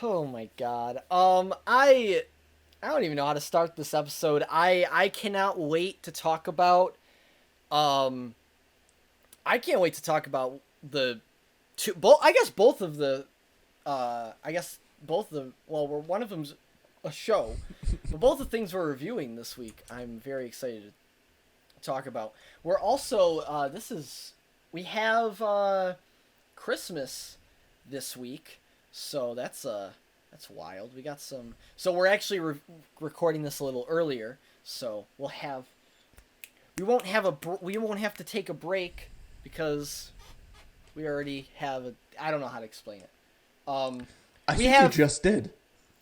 Oh my god. I don't even know how to start this episode. I cannot wait to talk about um I can't wait to talk about the two both I guess both of the I guess both of the well, we're one of them's a show, but both the things we're reviewing this week, I'm very excited to talk about. We're also we have Christmas this week, so that's wild. We got some. So we're actually recording this a little earlier, so we won't have to take a break because we already have a. I don't know how to explain it. I think you just did.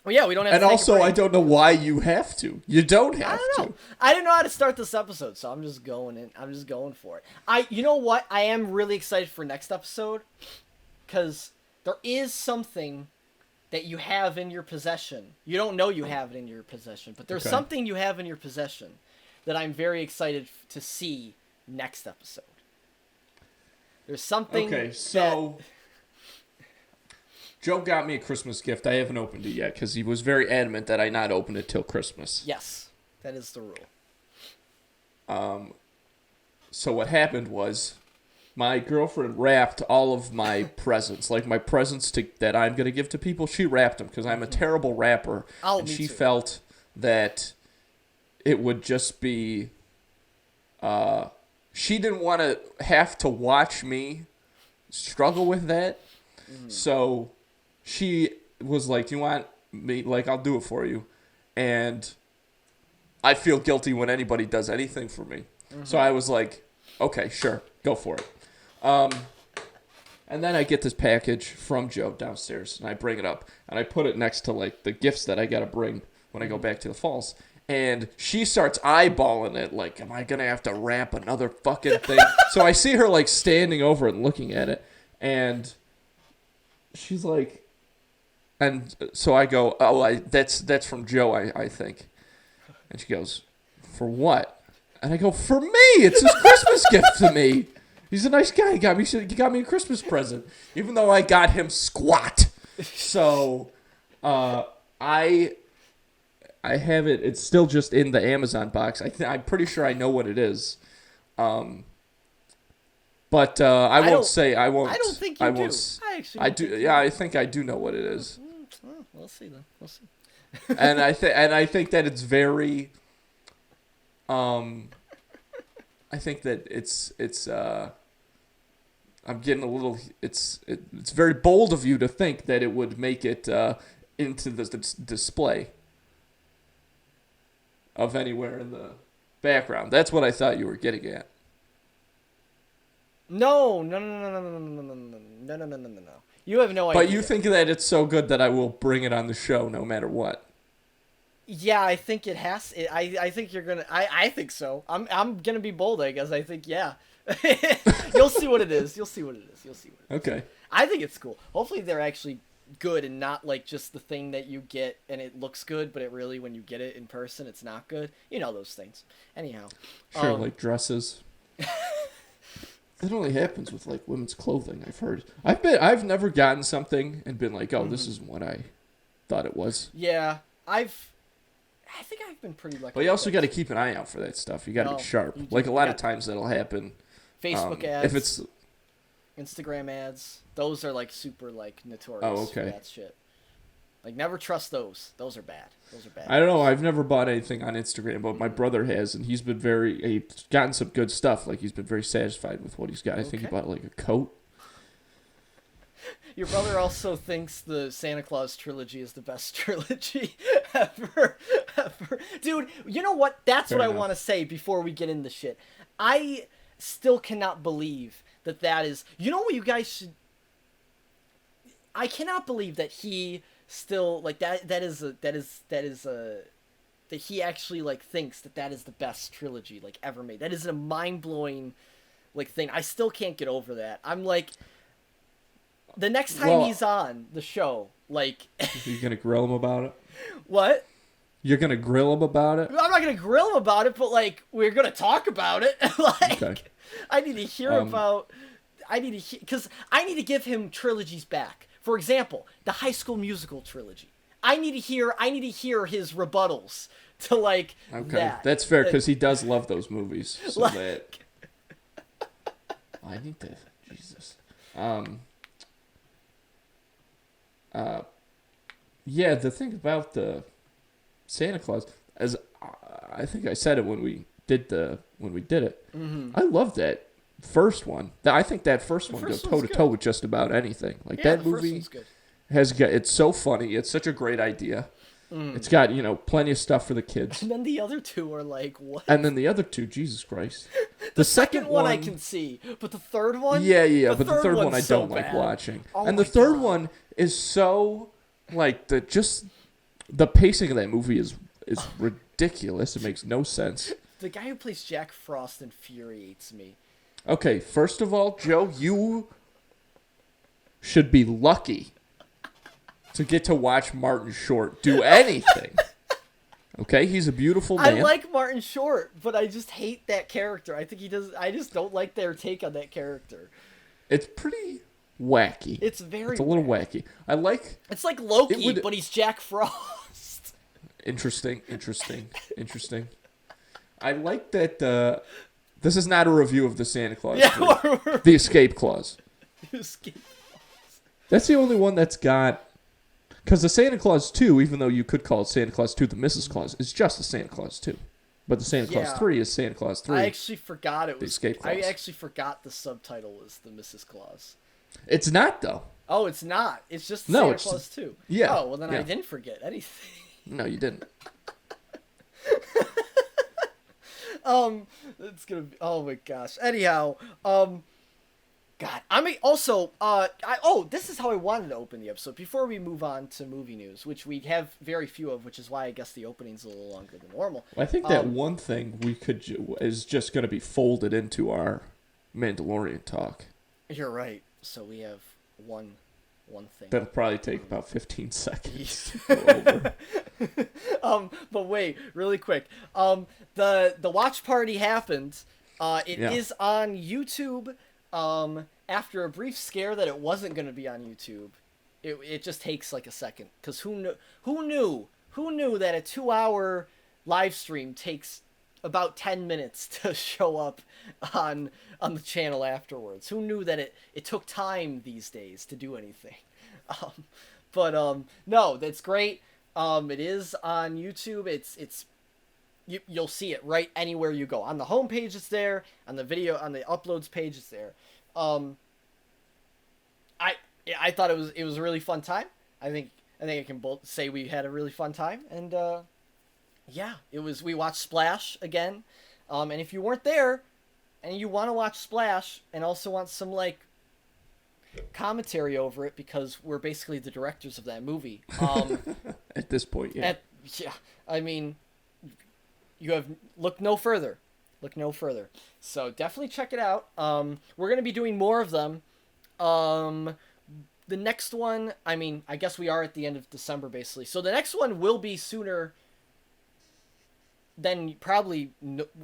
Well, yeah, we don't have. And to take also, a break. I don't know why you have to. You don't have I don't know. to. I didn't know how to start this episode, so I'm just going in. I'm just going for it. You know what? I am really excited for next episode because there is something that you have in your possession. You don't know you have it in your possession, but there's something you have in your possession that I'm very excited to see next episode. There's something. Okay, so Joe got me a Christmas gift. I haven't opened it yet because he was very adamant that I not open it till Christmas. Yes, that is the rule. So what happened was my girlfriend wrapped all of my presents, like my presents that I'm going to give to people. She wrapped them because I'm a terrible wrapper. Oh, and me she too. felt that it would just be... she didn't want to have to watch me struggle with that. So she was like, do you want me? Like, I'll do it for you. And I feel guilty when anybody does anything for me. So I was like, okay, sure, go for it. And then I get this package from Joe downstairs, and I bring it up, and I put it next to, like, the gifts that I got to bring when I go back to the falls. And she starts eyeballing it, like, am I going to have to wrap another fucking thing? So I see her, like, standing over it and looking at it, and she's like, and so I go, oh, that's from Joe, I think. And she goes, for what? And I go, for me! It's his Christmas gift to me! He's a nice guy. He got me a Christmas present, even though I got him squat. So, I have it. It's still just in the Amazon box. I'm pretty sure I know what it is. But I won't say. I won't. I don't think you do. I do. Yeah, I think I do know what it is. Well, we'll see then. We'll see. and I think that it's very. I think that it's I'm getting a little. It's very bold of you to think that it would make it into the display of anywhere in the background. That's what I thought you were getting at. No. You have no idea. But you think that it's so good that I will bring it on the show no matter what. Yeah, I think it has. I think you're gonna. I think so. I'm gonna be bold, I guess. I think yeah. You'll see what it is. Okay. I think it's cool. Hopefully they're actually good and not like just the thing that you get and it looks good, but it really when you get it in person it's not good. You know those things. Anyhow. Sure, like dresses. That only happens with like women's clothing, I've heard. I've never gotten something and been like, oh, this isn't what I thought it was. Yeah, I think I've been pretty lucky. But you also got to keep an eye out for that stuff. You got to be sharp. Like a lot of times that'll happen. Facebook ads. If it's Instagram ads, those are like super like notorious. Oh, okay. For that shit. Like never trust those. Those are bad. I don't know. I've never bought anything on Instagram, but my brother has, and he's gotten some good stuff. Like he's been very satisfied with what he's got. I think he bought like a coat. Your brother also thinks the Santa Claus trilogy is the best trilogy ever. Dude, you know what? That's what I want to say before we get into shit. I still cannot believe that is... You know what you guys should... I cannot believe that he still... Like, that he actually, like, thinks that is the best trilogy, like, ever made. That is a mind-blowing, like, thing. I still can't get over that. I'm like... The next time he's on the show, like... You're going to grill him about it? What? You're going to grill him about it? I'm not going to grill him about it, but, like, we're going to talk about it. Like, I need to hear about... because I need to give him trilogies back. For example, the High School Musical trilogy. I need to hear his rebuttals to like Okay, that. that's fair because he does love those movies. So Like- that I need to Jesus. Yeah, the thing about the Santa Claus, as I think I said it when we did it. Mm-hmm. I love that first one. I think that first one goes first toe one's to toe good. with just about anything. Like Yeah, that the first movie one's good. it's so funny. It's such a great idea. It's got, plenty of stuff for the kids. And then the other two are like, what? And then the other two, Jesus Christ. The second one I can see, but the third one? Yeah, but the third one I one's so don't like bad. watching. Oh And the my third God. one is so like the pacing of that movie is ridiculous. It makes no sense. The guy who plays Jack Frost infuriates me. Okay, first of all, Joe, you should be lucky to get to watch Martin Short do anything. Okay, he's a beautiful man. I like Martin Short, but I just hate that character. I think he does. I just don't like their take on that character. It's pretty wacky. It's very. It's a little wacky. I like. It's like Loki, It would- but he's Jack Frost. Interesting. I like that. This is not a review of the Santa Claus. Yeah, The Escape Clause. Escape. That's the only one that's got. Because the Santa Claus 2, even though you could call it Santa Claus 2, the Mrs. Claus, is just the Santa Claus 2. But the Santa Claus Yeah. 3 is Santa Claus 3. I actually forgot it was. Escape I Clause. actually forgot the subtitle was the Mrs. Claus. It's not, though. Oh, it's not. It's just No, Santa it's- Claus 2. yeah, Oh, well then I yeah. didn't forget anything. No, you didn't. It's gonna be. Oh my gosh. Anyhow, God. I mean, also, this is how I wanted to open the episode. Before we move on to movie news, which we have very few of, which is why I guess the opening's a little longer than normal. I think that one thing we could is just going to be folded into our Mandalorian talk. You're right. So we have one thing. That'll probably take about 15 seconds. to go over. But wait, really quick. The watch party happened. It is Yeah. on YouTube. After a brief scare that it wasn't going to be on YouTube, it just takes like a second. Because who knew that a 2-hour live stream takes about 10 minutes to show up on the channel afterwards? Who knew that it took time these days to do anything? No, that's great. It is on YouTube. You'll see it right anywhere you go. On the homepage, it's there. On the video, on the uploads page, it's there. I thought it was a really fun time. I think I can both say we had a really fun time, and yeah, it was. We watched Splash again, and if you weren't there, and you want to watch Splash, and also want some like commentary over it because we're basically the directors of that movie. At this point, yeah. I mean, you have look no further. Look no further. So definitely check it out. We're gonna be doing more of them. The next one, I mean, I guess we are at the end of December basically. So the next one will be sooner than probably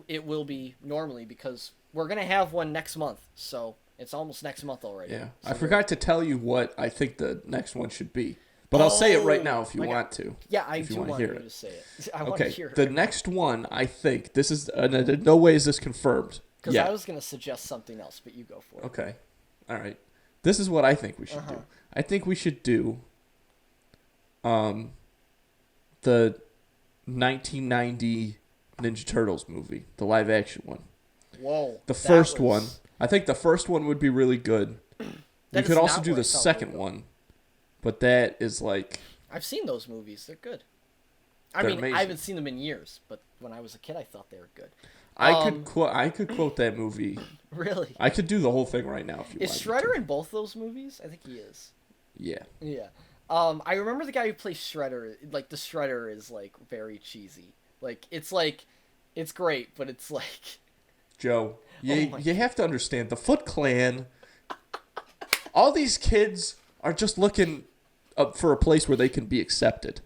it will be normally because we're gonna have one next month. So it's almost next month already. Yeah. So I forgot to tell you what I think the next one should be. But I'll say it right now if you want to. Yeah, I if you do want want to you hear to it. say it. I want to hear it. The next one, I think, this is, in no way is this confirmed. Because Yeah. I was going to suggest something else, but you go for it. Okay. All right. This is what I think we should do. I think we should do the 1990 Ninja Turtles movie, the live action one. Whoa. The first one. I think the first one would be really good. We That could is also not do where the I thought we second would go. one. But that is like... I've seen those movies. They're good. I They're mean, amazing. I haven't seen them in years, but when I was a kid, I thought they were good. I could quote that movie. Really? I could do the whole thing right now if you Is wanted me Shredder to. in both those movies? I think he is. Yeah. Yeah. I remember the guy who plays Shredder. Like, the Shredder is, like, very cheesy. Like, it's great, but it's like... Joe, Oh my you have to understand, the Foot Clan, all these kids are just looking up for a place where they can be accepted.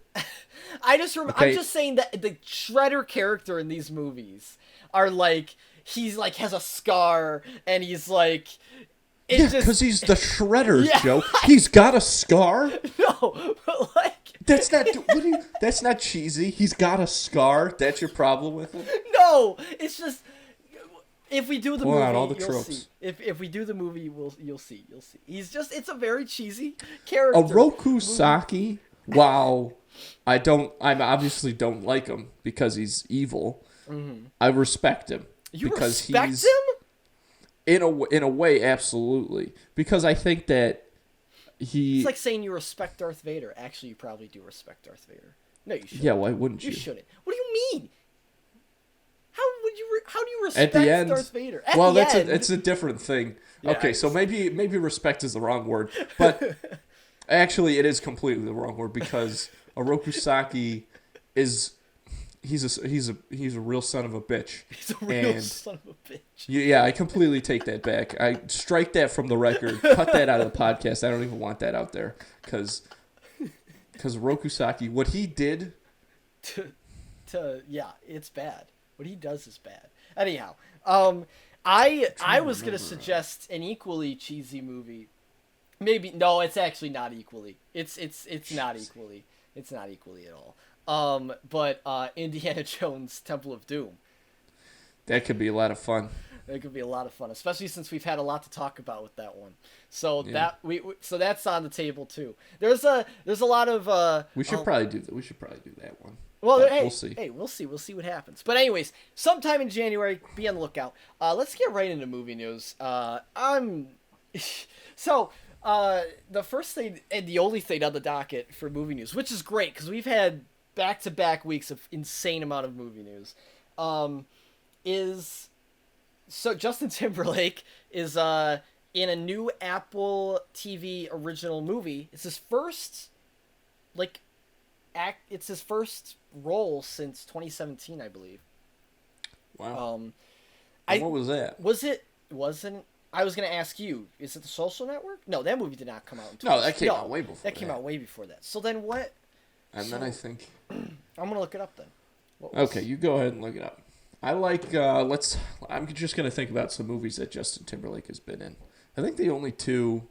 I'm Okay. just saying that the Shredder character in these movies are like he's like has a scar and he's like It's Yeah, just because he's the Shredder, Yeah. Joe. He's got a scar. no, but like That's not. What do you? That's not cheesy. He's got a scar. That's your problem with him. no, it's just if we do the Pulling movie, out all the you'll tropes. see. If we do the movie, you'll see. He's just it's a very cheesy A character. Roku Saki. Wow. I obviously don't like him because he's evil. Mm-hmm. I respect him You because respect he's him? in a way, absolutely. Because I think that he. It's like saying you respect Darth Vader. Actually, you probably do respect Darth Vader. No, you shouldn't. Yeah, why wouldn't you? You shouldn't. What do you mean? How do you At respect the end, Darth Vader? well, the that's end, it's a different thing. Yeah, Okay, so maybe respect is the wrong word, but actually, it is completely the wrong word because a Rokusaki is he's a real son of a bitch. He's a real and son of a bitch. Yeah, I completely take that back. I strike that from the record. Cut that out of the podcast. I don't even want that out there because Rokusaki, what he did. Yeah, it's bad. What he does is bad. Anyhow, I was gonna suggest an equally cheesy movie. Maybe no, it's actually not equally. It's not equally. It's not equally at all. But Indiana Jones Temple of Doom. That could be a lot of fun. It could be a lot of fun, especially since we've had a lot to talk about with that one. So Yeah. so that's on the table too. There's a lot of We should probably do that. We should probably do that one. well, But hey, we'll see. Hey, we'll see. We'll see what happens. But anyways, sometime in January, be on the lookout. Let's get right into movie news. So the first thing and the only thing on the docket for movie news, which is great because we've had back-to-back weeks of insane amount of movie news, is so Justin Timberlake is in a new Apple TV original movie. It's his first It's his first role since 2017, I believe. Wow. And what was that? Wasn't I was gonna ask you? Is it The Social Network? No, that movie did not come out. No, that came out way before. That came out way before that. So then what? Then I think. I'm gonna look it up then. Okay, you go ahead and look it up. I like. I'm just gonna think about some movies that Justin Timberlake has been in. I think the only two.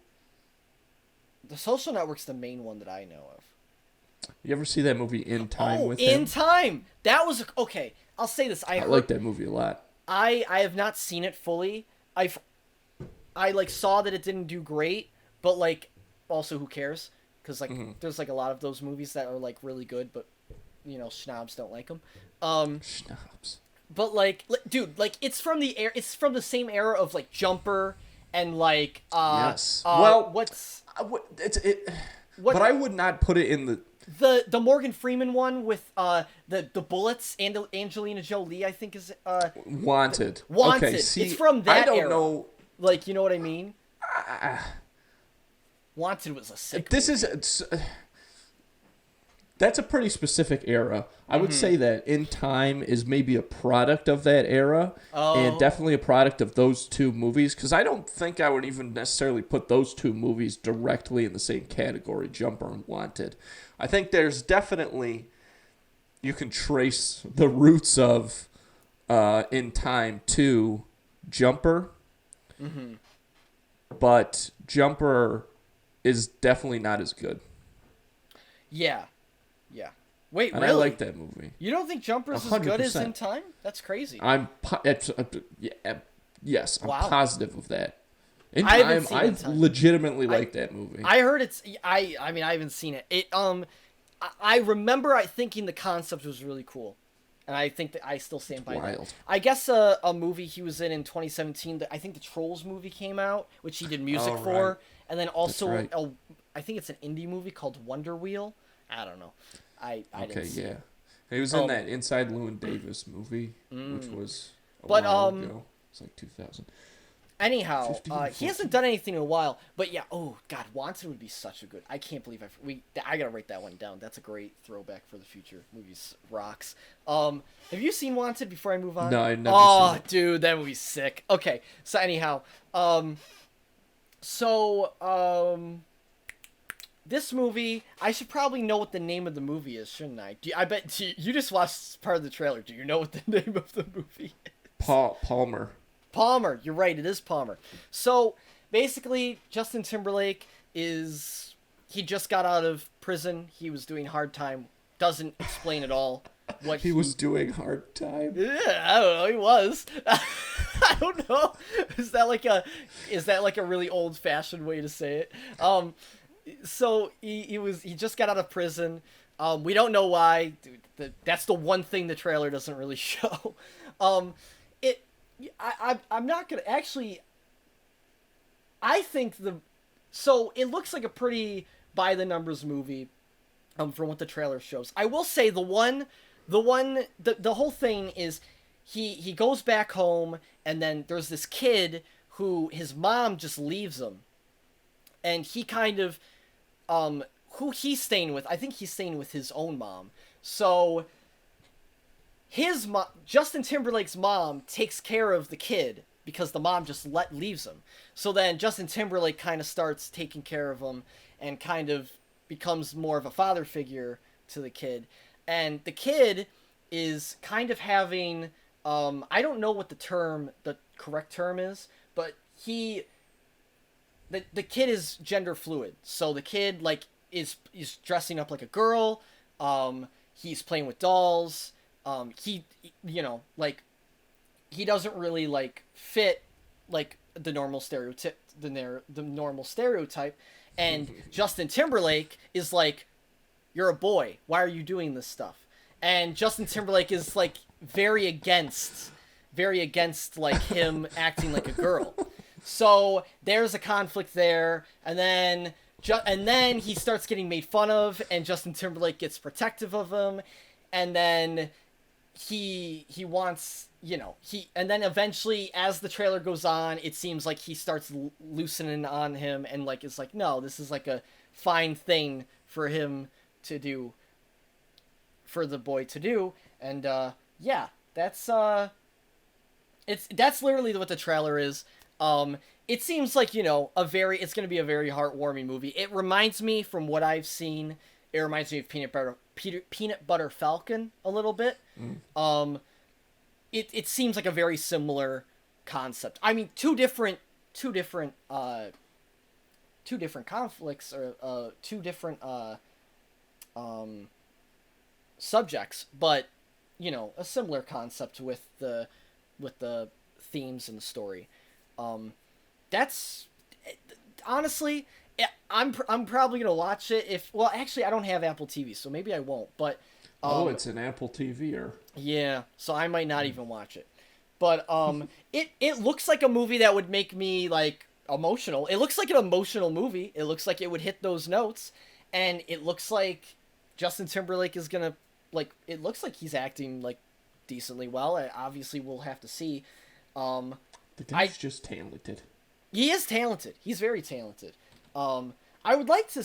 The Social Network's the main one that I know of. You ever see that movie In Time with him? In Time. That was okay. I'll say this. I like that movie a lot. I have not seen it fully. I like saw that it didn't do great, but like also who cares? Because like there's like a lot of those movies that are like really good, but you know snobs don't like them. Schnapps. But like dude, like it's from the same era of like Jumper and like yes. Well, but I would not put it in the Morgan Freeman one with the bullets and Angelina Jolie, I think is Wanted. Wanted. Okay, see, it's from that I don't era. know. Like, you know what I mean? Wanted was a sick movie. That's a pretty specific era. I would say that In Time is maybe a product of that era, and definitely a product of those two movies, because I don't think I would even necessarily put those two movies directly in the same category, Jumper and Wanted. I think there's definitely, you can trace the roots of In Time to Jumper, but Jumper is definitely not as good. Yeah. Wait, and really? I like that movie. You don't think Jumper's 100%. as good as In Time? That's crazy. Yes, I'm Wow. positive of that. In I haven't Time, seen I In Time. legitimately like that movie. I heard it's. I mean, I haven't seen it. I remember thinking the concept was really cool, and I think that I still stand by that. Wild. I guess a movie he was in 2017. I think the Trolls movie came out, which he did music Oh, for, right. and then also That's I think it's an indie movie called Wonder Wheel. I don't know. I didn't see it. He was in that Inside Llewyn Davis movie, which was a But, while ago. It's like 2000. Anyhow, 15, he hasn't done anything in a while. But yeah, oh god, Wanted would be such a good. I can't believe I gotta write that one down. That's a great throwback for the future. Movies rocks. Have you seen Wanted before I move on? No, I've never seen it. Dude, that movie's sick. Okay, so anyhow, this movie, I should probably know what the name of the movie is, shouldn't I? I bet you just watched part of the trailer. Do you know what the name of the movie is? Palmer. Palmer. You're right. It is Palmer. So, basically, Justin Timberlake he just got out of prison. He was doing hard time. Doesn't explain at all what He was doing hard time. Yeah, I don't know. He was. I don't know. Is that like a really old fashioned way to say it? So he just got out of prison. We don't know why. That's the one thing the trailer doesn't really show. It. I'm not gonna actually. I think so it looks like a pretty by the numbers movie. From what the trailer shows, I will say the whole thing is he goes back home, and then there's this kid who his mom just leaves him, and he kind of who he's staying with. I think he's staying with his own mom. So Justin Timberlake's mom takes care of the kid because the mom just leaves him. So then Justin Timberlake kind of starts taking care of him and kind of becomes more of a father figure to the kid. And the kid is kind of having I don't know what the correct term is, but the kid is gender fluid. So the kid like is dressing up like a girl. He's playing with dolls. He like he doesn't really like fit like the normal stereotype the normal stereotype. And Justin Timberlake is like, you're a boy, why are you doing this stuff? And Justin Timberlake is like very against like him acting like a girl. So there's a conflict there, and then he starts getting made fun of, and Justin Timberlake gets protective of him, and then he wants, and then eventually as the trailer goes on, it seems like he starts loosening on him, and like it's like, no, this is like a fine thing for him to do, for the boy to do. And yeah, that's literally what the trailer is. It seems like, it's going to be a very heartwarming movie. It reminds me, from what I've seen, it reminds me of Peanut Butter Falcon a little bit. It seems like a very similar concept. I mean, two different conflicts, or two different subjects, but a similar concept with the themes and the story. That's honestly, I'm probably gonna watch it actually I don't have Apple TV, so maybe I won't, but it's an Apple TV, or yeah, so I might not even watch it. But it looks like a movie that would make me like emotional. It looks like an emotional movie. It looks like it would hit those notes, and it looks like Justin Timberlake is gonna it looks like he's acting like decently well. Obviously, we'll have to see. The guy's just talented. He is talented. He's very talented. I would like to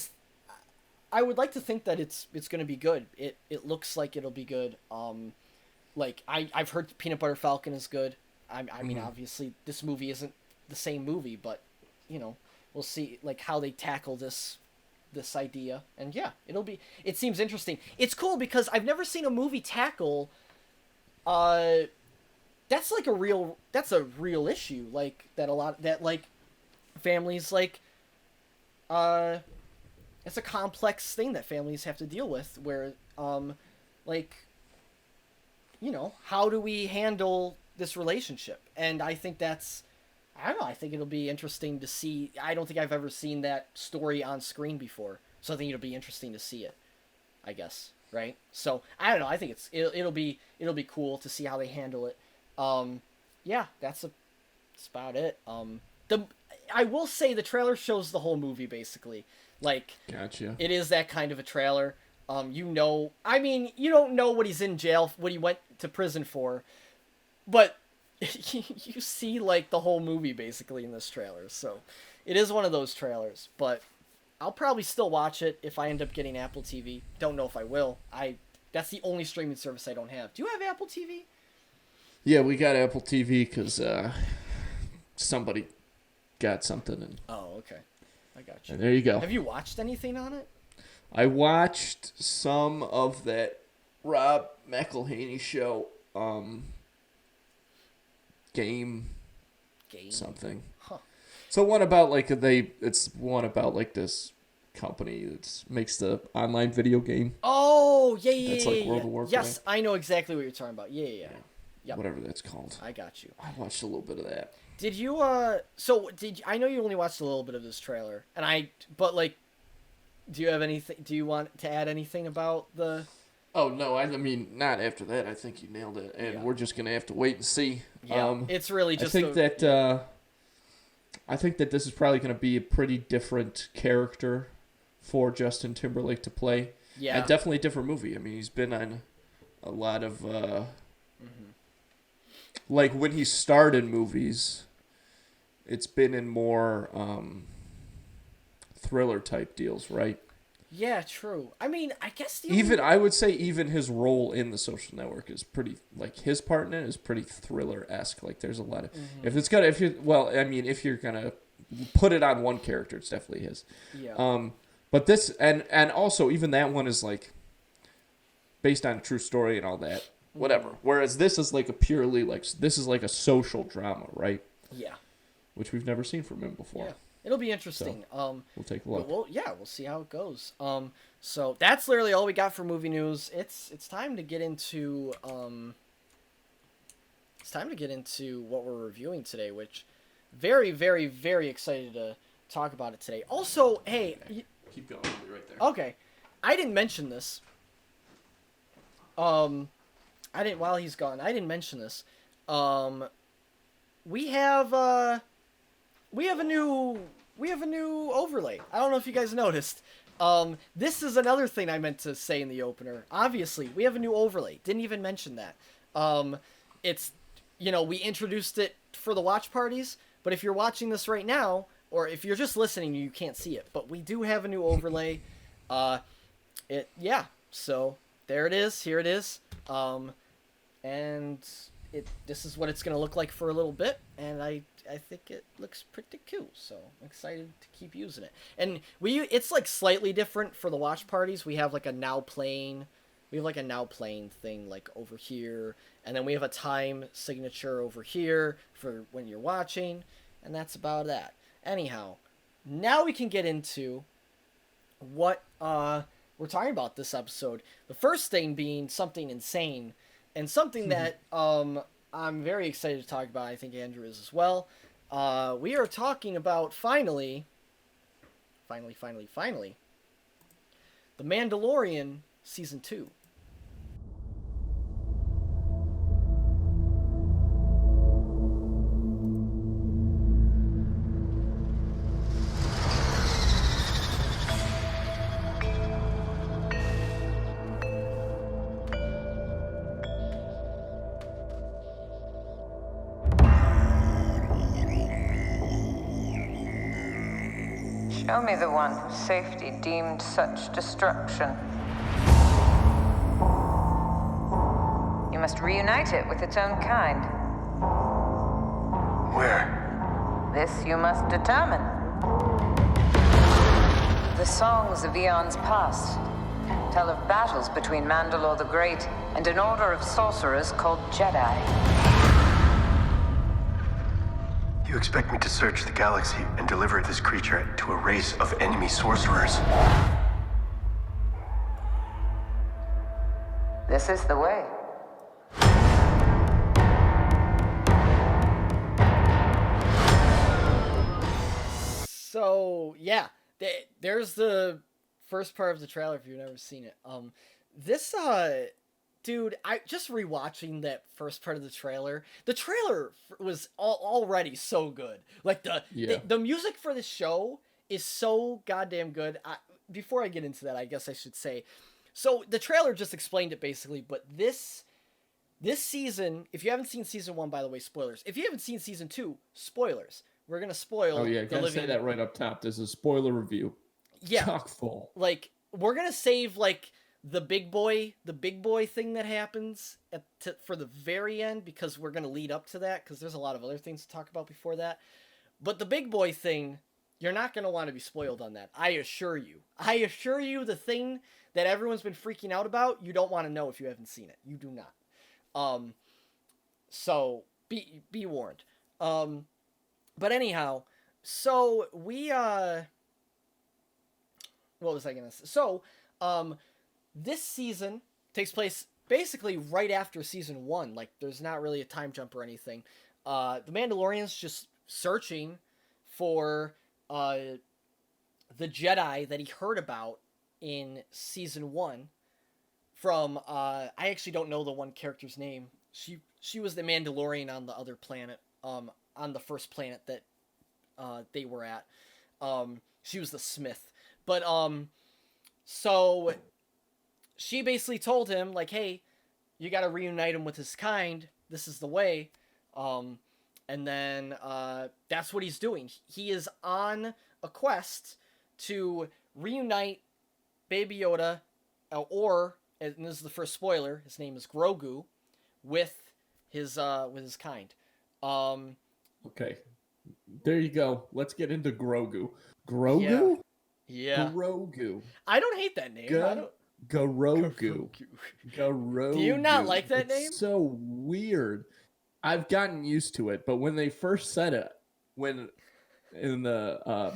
think that it's going to be good. It looks like it'll be good. I've heard Peanut Butter Falcon is good. I mean, obviously this movie isn't the same movie, but we'll see like how they tackle this idea. And yeah, it seems interesting. It's cool because I've never seen a movie tackle that's a real issue, like that families it's a complex thing that families have to deal with, where how do we handle this relationship? And I think I don't know, I think it'll be interesting to see. I don't think I've ever seen that story on screen before, so I think it'll be interesting to see it, I guess, right? So I don't know, I think it'll be cool to see how they handle it. Yeah, that's about it. I will say the trailer shows the whole movie, basically. Gotcha. It is that kind of a trailer. I mean, you don't know what he's in jail, what he went to prison for, but you see the whole movie basically in this trailer. So it is one of those trailers, but I'll probably still watch it if I end up getting Apple TV. Don't know if I will. That's the only streaming service I don't have. Do you have Apple TV? Yeah, we got Apple TV because somebody got something. And oh, okay. I got you. And there you go. Have you watched anything on it? I watched some of that Rob McElhaney show, Game something. Huh. So one about like it's one about like this company that makes the online video game Oh, yeah, yeah, that's yeah, like yeah, World yeah. of Warcraft. Yes, I know exactly what you're talking about. Yeah, yeah, yeah. Yeah, Yep, whatever that's called. I got you. I watched a little bit of that. Did you so did I know you only watched a little bit of this trailer, and but like, do you have anything, do you want to add anything about the Oh no, I mean not after that. I think you nailed it, and Yeah. we're just gonna have to wait and see. Yeah, it's really I just think that yeah. I think that this is probably gonna be a pretty different character for Justin Timberlake to play, Yeah. and definitely a different movie. I mean, he's been on a lot of like when he started movies, it's been in more thriller type deals, right? Yeah, true. I mean, I guess the Even only... I would say even his role in The Social Network is pretty, like his part in it is pretty thriller esque. Like there's a lot of if you're gonna put it on one character, it's definitely his. Yeah. But this and also even that one is like based on a true story and all that, whatever. Whereas this is like a purely like this is like a social drama, right? Yeah. Which we've never seen from him before. Yeah. It'll be interesting. We'll take a look. We'll see how it goes. So that's literally all we got for movie news. It's time to get into what we're reviewing today, which very, very, very excited to talk about it today. Also, hey, Keep going. I'll be right there. okay, I didn't mention this. While he's gone, I didn't mention this. We have a new overlay. I don't know if you guys noticed. This is another thing I meant to say in the opener. Obviously, we have a new overlay. Didn't even mention that. It's, we introduced it for the watch parties, but if you're watching this right now, or if you're just listening, you can't see it. But we do have a new overlay. So there it is. Here it is. And this is what it's gonna look like for a little bit, and I think it looks pretty cool, so I'm excited to keep using it. And it's like slightly different for the watch parties. We have like a now playing thing like over here, and then we have a time signature over here for when you're watching, and that's about that. Anyhow, now we can get into what we're talking about this episode. The first thing being something insane, and something that I'm very excited to talk about. I think Andrew is as well. We are talking about finally, The Mandalorian Season 2. Show me the one whose safety deemed such destruction. You must reunite it with its own kind. Where? This you must determine. The songs of eons past tell of battles between Mandalore the Great and an order of sorcerers called Jedi. You expect me to search the galaxy and deliver this creature to a race of enemy sorcerers? This is the way. So yeah, there's the first part of the trailer if you've never seen it. This dude, I just rewatching that first part of the trailer. The trailer was already so good. Like the music for the show is so goddamn good. Before I get into that, I guess I should say, so the trailer just explained it basically. But this season, if you haven't seen season 1, by the way, spoilers. If you haven't seen season 2, spoilers. We're gonna spoil. Oh yeah, gotta say that right up top. This is a spoiler review. Yeah, Chock full. Like we're gonna save like the big boy thing that happens for the very end, because we're gonna lead up to that, because there's a lot of other things to talk about before that. But the big boy thing, you're not gonna want to be spoiled on that. I assure you. The thing that everyone's been freaking out about, you don't want to know if you haven't seen it. You do not. So be warned. But anyhow, So what was I gonna say? So, this season takes place basically right after season 1. Like, there's not really a time jump or anything. The Mandalorian's just searching for the Jedi that he heard about in season 1 from I actually don't know the one character's name. She was the Mandalorian on the other planet, on the first planet that they were at. She was the Smith. But so she basically told him, like, hey, you got to reunite him with his kind. This is the way. And then that's what he's doing. He is on a quest to reunite Baby Yoda, or, and this is the first spoiler, his name is Grogu, with his kind. Okay. There you go. Let's get into Grogu. Grogu? Yeah. Grogu. I don't hate that name. Grogu. Grogu. Do you not like that name? It's so weird. I've gotten used to it, but when they first said it, when in the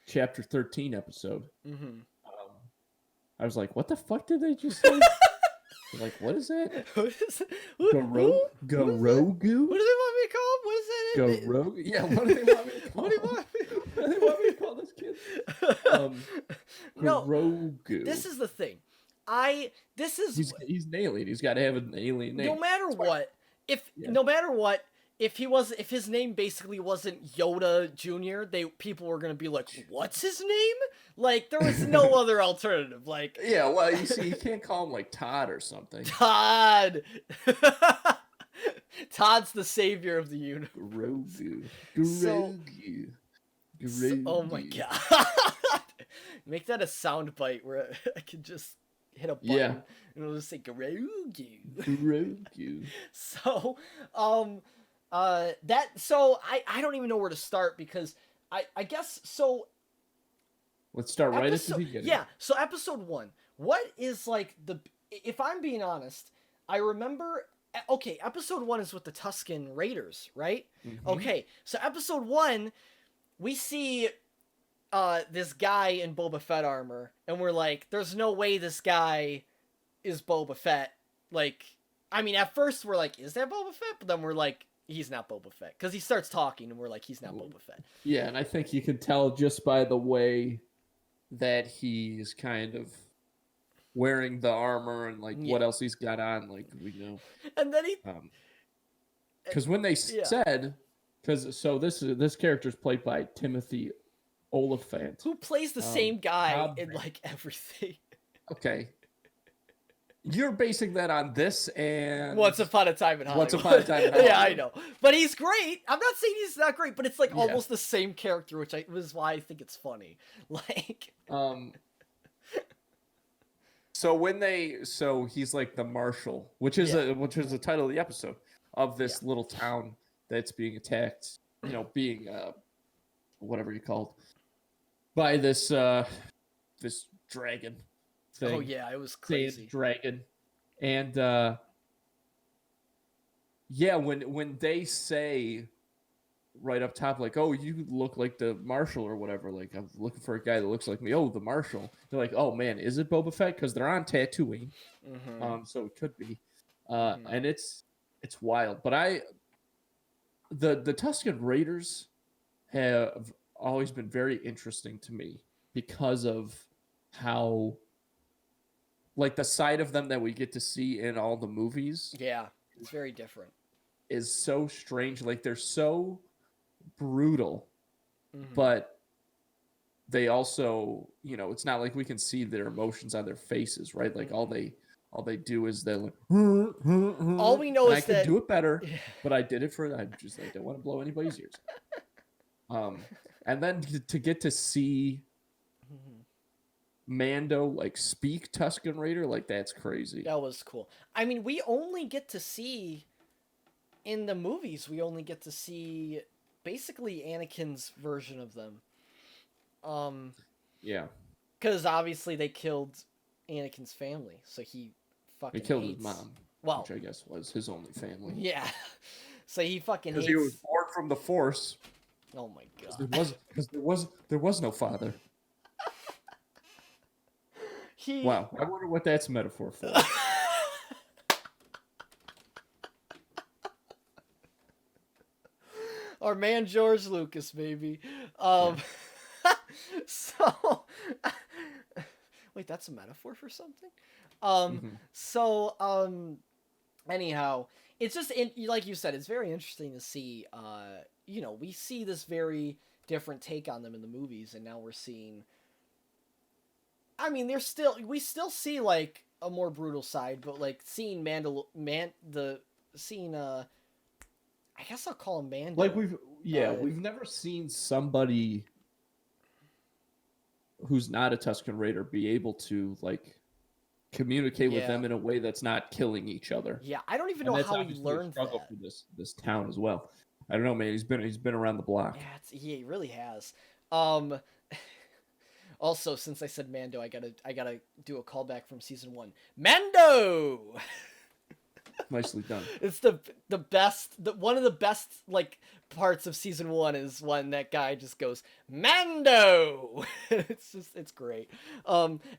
chapter 13 episode, I was like, what the fuck did they just say? Like, what is that? Grogu? What do they want me to call him? What is that? Grogu? Yeah, what do they want me to call him? What do they want me to call this kid? No, Grogu. this is the thing. He's an alien. He's got to have an alien name. No matter what, if his name basically wasn't Yoda Jr., people were gonna be like, what's his name? Like, there was no other alternative. Like, yeah, well, you see, you can't call him like Todd or something. Todd. Todd's the savior of the universe. Grogu. Oh my god. Make that a sound bite where I can just hit a button and it'll just say Grogu. So, I don't even know where to start, because I guess so. Let's start right at the beginning. Yeah, so episode 1. What is, like, if I'm being honest, I remember, okay, episode 1 is with the Tusken Raiders, right? Mm-hmm. Okay, so episode 1, we see this guy in Boba Fett armor, and we're like, there's no way this guy is Boba Fett. Like, I mean, at first we're like, is that Boba Fett? But then we're like, he's not Boba Fett, because he starts talking, and we're like, he's not Boba Fett. Yeah, and I think you can tell just by the way that he's kind of wearing the armor and, like, what else he's got on, like, we know. And then he... Because when they said... So this character's played by Timothy Oliphant. Who plays the same guy in, like, everything. Okay. You're basing that on this and... Once Upon a Time in Hollywood. Once Upon a Time in Hollywood. Yeah, I know. But he's great. I'm not saying he's not great, but it's, like, almost the same character, which was why I think it's funny. Like... So he's like the marshal, which is the title of the episode, of this little town that's being attacked, being whatever you called, by this this dragon thing. Oh yeah, it was crazy. Dragon. And when they say right up top, like, oh, you look like the marshal or whatever, like, I'm looking for a guy that looks like me. Oh, the marshal. They're like, oh man, is it Boba Fett? Because they're on Tatooine. Mm-hmm. So it could be. And it's wild. But the Tusken Raiders have always been very interesting to me because of how, like, the side of them that we get to see in all the movies. Yeah, it's very different. Is so strange. Like, they're so brutal, but they also, it's not like we can see their emotions on their faces, right? Like, all they do is they're like, all we know is I could do it better, but I did it I don't want to blow anybody's ears. And then to get to see Mando, like, speak Tusken Raider, like, that's crazy. That was cool. I mean, we only get to see, in the movies, basically Anakin's version of them. Yeah. Because obviously they killed Anakin's family, so he fucking killed his mom, well, which I guess was his only family. Yeah. So he fucking hates... Because he was born from the Force. Oh my There god. was because there was no father. He Wow, I wonder what that's a metaphor for. our man George Lucas, baby. Yeah. Um so wait, that's a metaphor for something? Um Hmm. so um anyhow, it's just like you said, it's very interesting to see we see this very different take on them in the movies, and now we're seeing, I mean, we still see like a more brutal side, but like seeing seeing I guess I'll call him Like Mando. Uh we've never seen somebody who's not a Tusken Raider be able to like communicate with yeah. them in a way that's not killing each other. Yeah, I don't even And know that's how he obviously a learned struggle that. for this town as well. I don't know, man. He's been around the block. Yeah, he really has. Um Also, since I said Mando, I gotta do a callback from season 1. Mando. Nicely done. It's the best. One of the best like parts of season 1 is when that guy just goes Mando. It's great.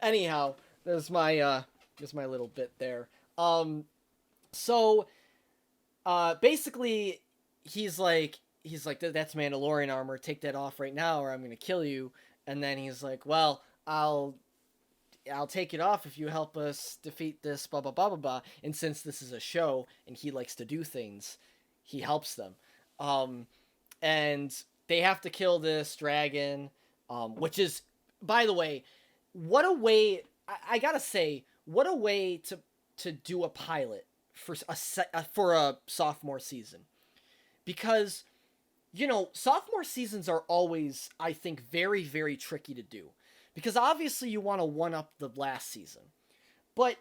Anyhow, there's my little bit there. So basically, he's like that's Mandalorian armor. Take that off right now, or I'm gonna kill you. And then he's like, well, I'll take it off if you help us defeat this, blah, blah, blah, blah, blah. And since this is a show and he likes to do things, he helps them. Um, and they have to kill this dragon, which is, by the way, what a way, I gotta say, what a way to do a pilot for for a sophomore season. Because, sophomore seasons are always, I think, very, very tricky to do. Because obviously you want to one up the last season. But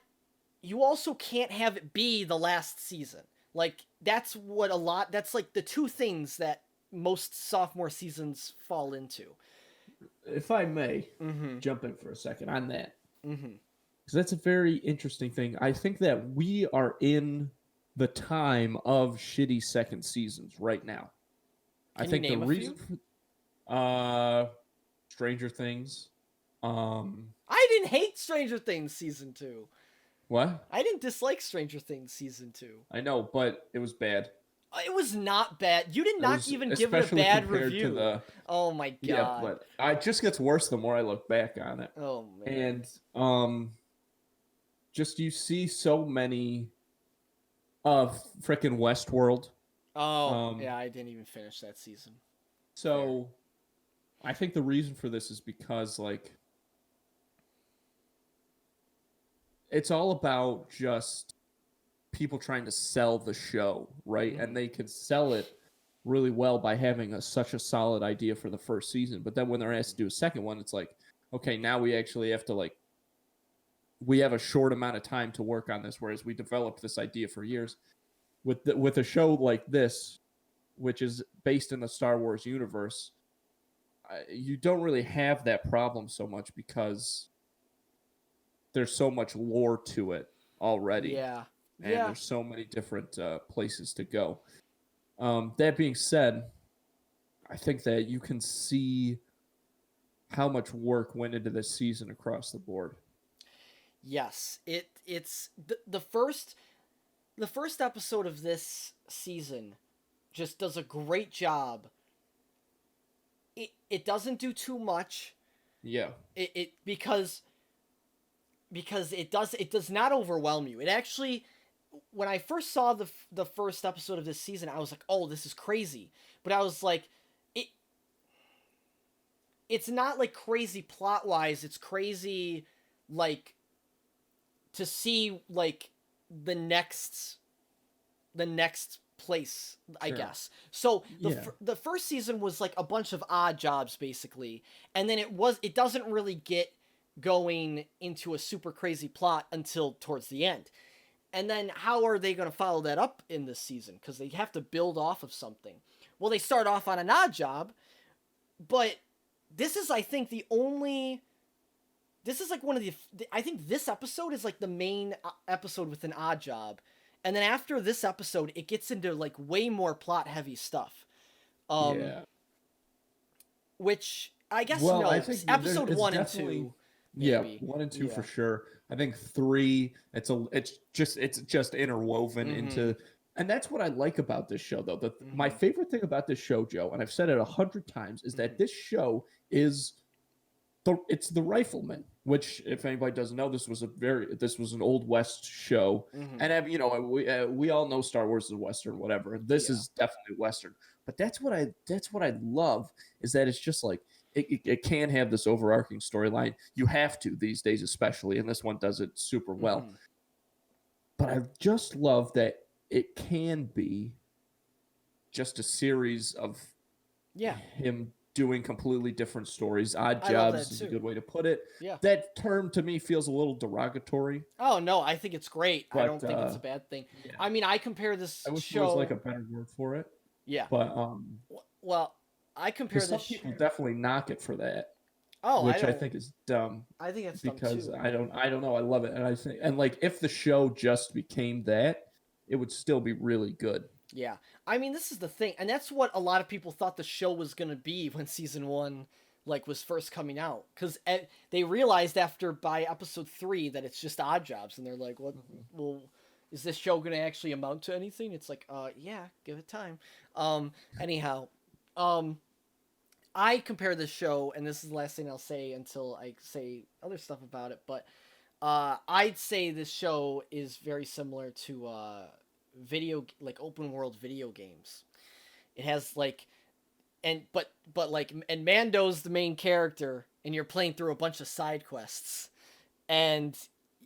you also can't have it be the last season. Like, that's like the two things that most sophomore seasons fall into. If I may jump in for a second on that, because that's a very interesting thing. I think that we are in the time of shitty second seasons right now. I Can you think the name a reason few? for Stranger Things. I didn't hate Stranger Things season 2. What? I didn't dislike Stranger Things season 2. I know, but it was bad. It was not bad. You did It not was even give it a especially bad compared to review. the Oh my yeah, god. but it just gets worse the more I look back on it. Oh man. And just you see so many of frickin' Westworld. Oh, Um, yeah, I didn't even finish that season. Fair. so I think the reason for this is because like it's all about just people trying to sell the show, right? And they can sell it really well by having such a solid idea for the first season. But then when they're asked to do a second one, it's like, okay, now we actually have to like we have a short amount of time to work on this, whereas we developed this idea for years. With a show like this, which is based in the Star Wars universe, you don't really have that problem so much because there's so much lore to it already, Yeah. and Yeah. there's so many different places to go. That being said, I think that you can see how much work went into this season across the board. Yes. It's the first episode of this season just does a great job. It doesn't do too much. Yeah, It because it does not overwhelm you. It actually, when I first saw the first episode of this season, I was like, "Oh, this is crazy." But I was like, it's not like crazy plot wise. It's crazy like to see like the next place, I sure. guess. So Yeah, the first season was like a bunch of odd jobs basically, and then it doesn't really get going into a super crazy plot until towards the end. And then how are they going to follow that up in this season? Because they have to build off of something. Well, they start off on an odd job, but this is, I think, the only. This is like one of the. I think this episode is like the main episode with an odd job. And then after this episode, it gets into like way more plot heavy stuff. Um, yeah. which I guess Well, no. I think Episode it's 1 and definitely 2, yeah, maybe. 1 and 2 for Yeah. sure. I think 3, it's just interwoven into, and that's what I like about this show though. My favorite thing about this show, Joe, and I've said it 100 times, is that this show is it's the Rifleman, which, if anybody doesn't know, this was an old West show, and we all know Star Wars is a Western, whatever. This Yeah. is definitely Western, but that's what I love, is that it's just like it can have this overarching storyline. You have to these days, especially, and this one does it super well. But I just love that it can be just a series of Yeah. him doing completely different stories. Odd I love jobs that is a too. good way to put it. Yeah. That term to me feels a little derogatory, Oh no, I think it's great. I but don't think it's a bad thing. yeah. I mean, I compare this I wish there show. was like a better word for it. Yeah. But Well, I compare because some this. people definitely knock it for that, Oh, which I don't. think is dumb. I think it's dumb Because too. I don't know, I love it, and I think, and like, if the show just became that, it would still be really good. Yeah. I mean, this is the thing, and that's what a lot of people thought the show was gonna be when season 1 was first coming out, because they realized by episode 3 that it's just odd jobs, and they're like, what? Well, is this show gonna actually amount to anything? It's like, yeah, give it time. Anyhow, I compare this show, and this is the last thing I'll say until I say other stuff about it, but I'd say this show is very similar to open world video games. It has and Mando's the main character, and you're playing through a bunch of side quests, and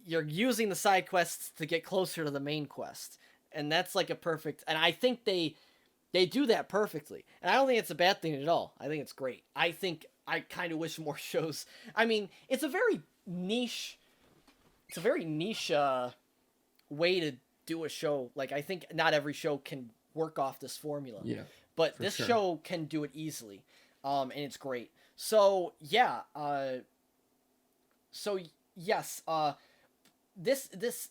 you're using the side quests to get closer to the main quest, and that's like a perfect. And I think they do that perfectly, and I don't think it's a bad thing at all. I think it's great. I kind of wish more shows. I mean, it's a very niche. It's a very niche way to do a show. Like, I think not every show can work off this formula. Yeah, but this sure. show can do it easily, and it's great. So yeah, yes, this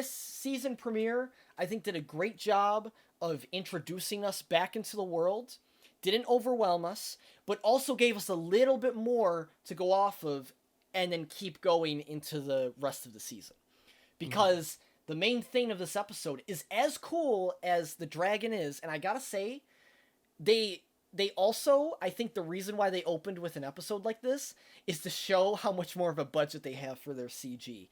season premiere, I think, did a great job of introducing us back into the world. Didn't overwhelm us, but also gave us a little bit more to go off of, and then keep going into the rest of the season. Because the main thing of this episode is, as cool as the dragon is, and I gotta say, they also, I think the reason why they opened with an episode like this is to show how much more of a budget they have for their CG.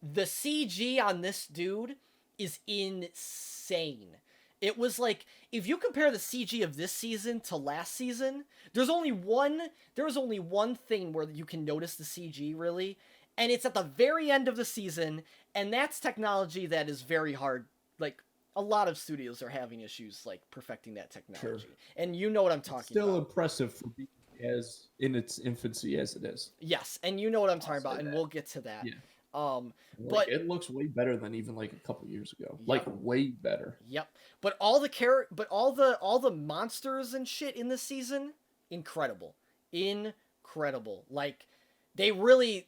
The CG on this dude is insane. It was like, if you compare the CG of this season to last season, there was only one thing where you can notice the CG, really, and it's at the very end of the season, and that's technology that is very hard. Like, a lot of studios are having issues, like, perfecting that technology. Sure. And you know what I'm talking about. Still impressive for being as in its infancy as it is. Yes, and you know what I'm talking about, and we'll get to that. Yeah. But it looks way better than even like a couple years ago. Yep. Like, way better. Yep. But all the monsters and shit in this season, incredible. Like, they really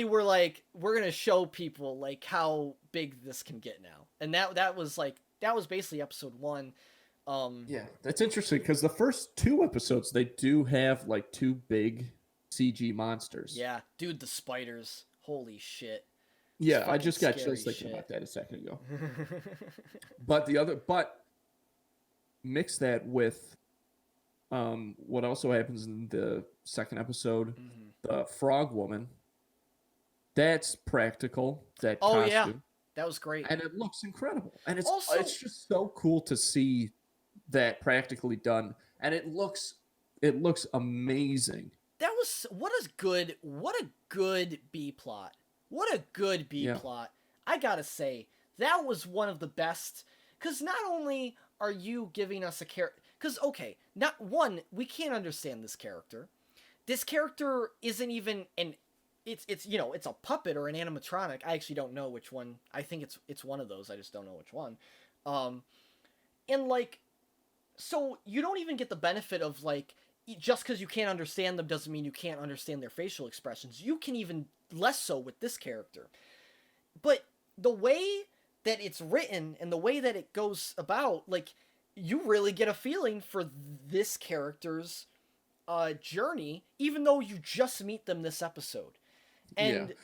were like, we're gonna show people like how big this can get now. And that was basically episode 1. Yeah, that's interesting, because the first 2 episodes, they do have like 2 big CG monsters. Yeah, dude, the spiders. Holy shit. Yeah, I just got chills thinking about that a second ago. But mix that with what also happens in the second episode, the frog woman. That's practical. That costume. Yeah, that was great, and it looks incredible. And it's just so cool to see that practically done, and it looks amazing. That was what a good B plot. What a good B plot. I gotta say, that was one of the best, because not only are you giving us a character, because, okay, not one, we can't understand this character. This character isn't even it's a puppet or an animatronic. I actually don't know which one. I think it's one of those. I just don't know which one. And like, so you don't even get the benefit of, like, just because you can't understand them doesn't mean you can't understand their facial expressions. You can even less so with this character. But the way that it's written and the way that it goes about, like, you really get a feeling for this character's journey, even though you just meet them this episode. And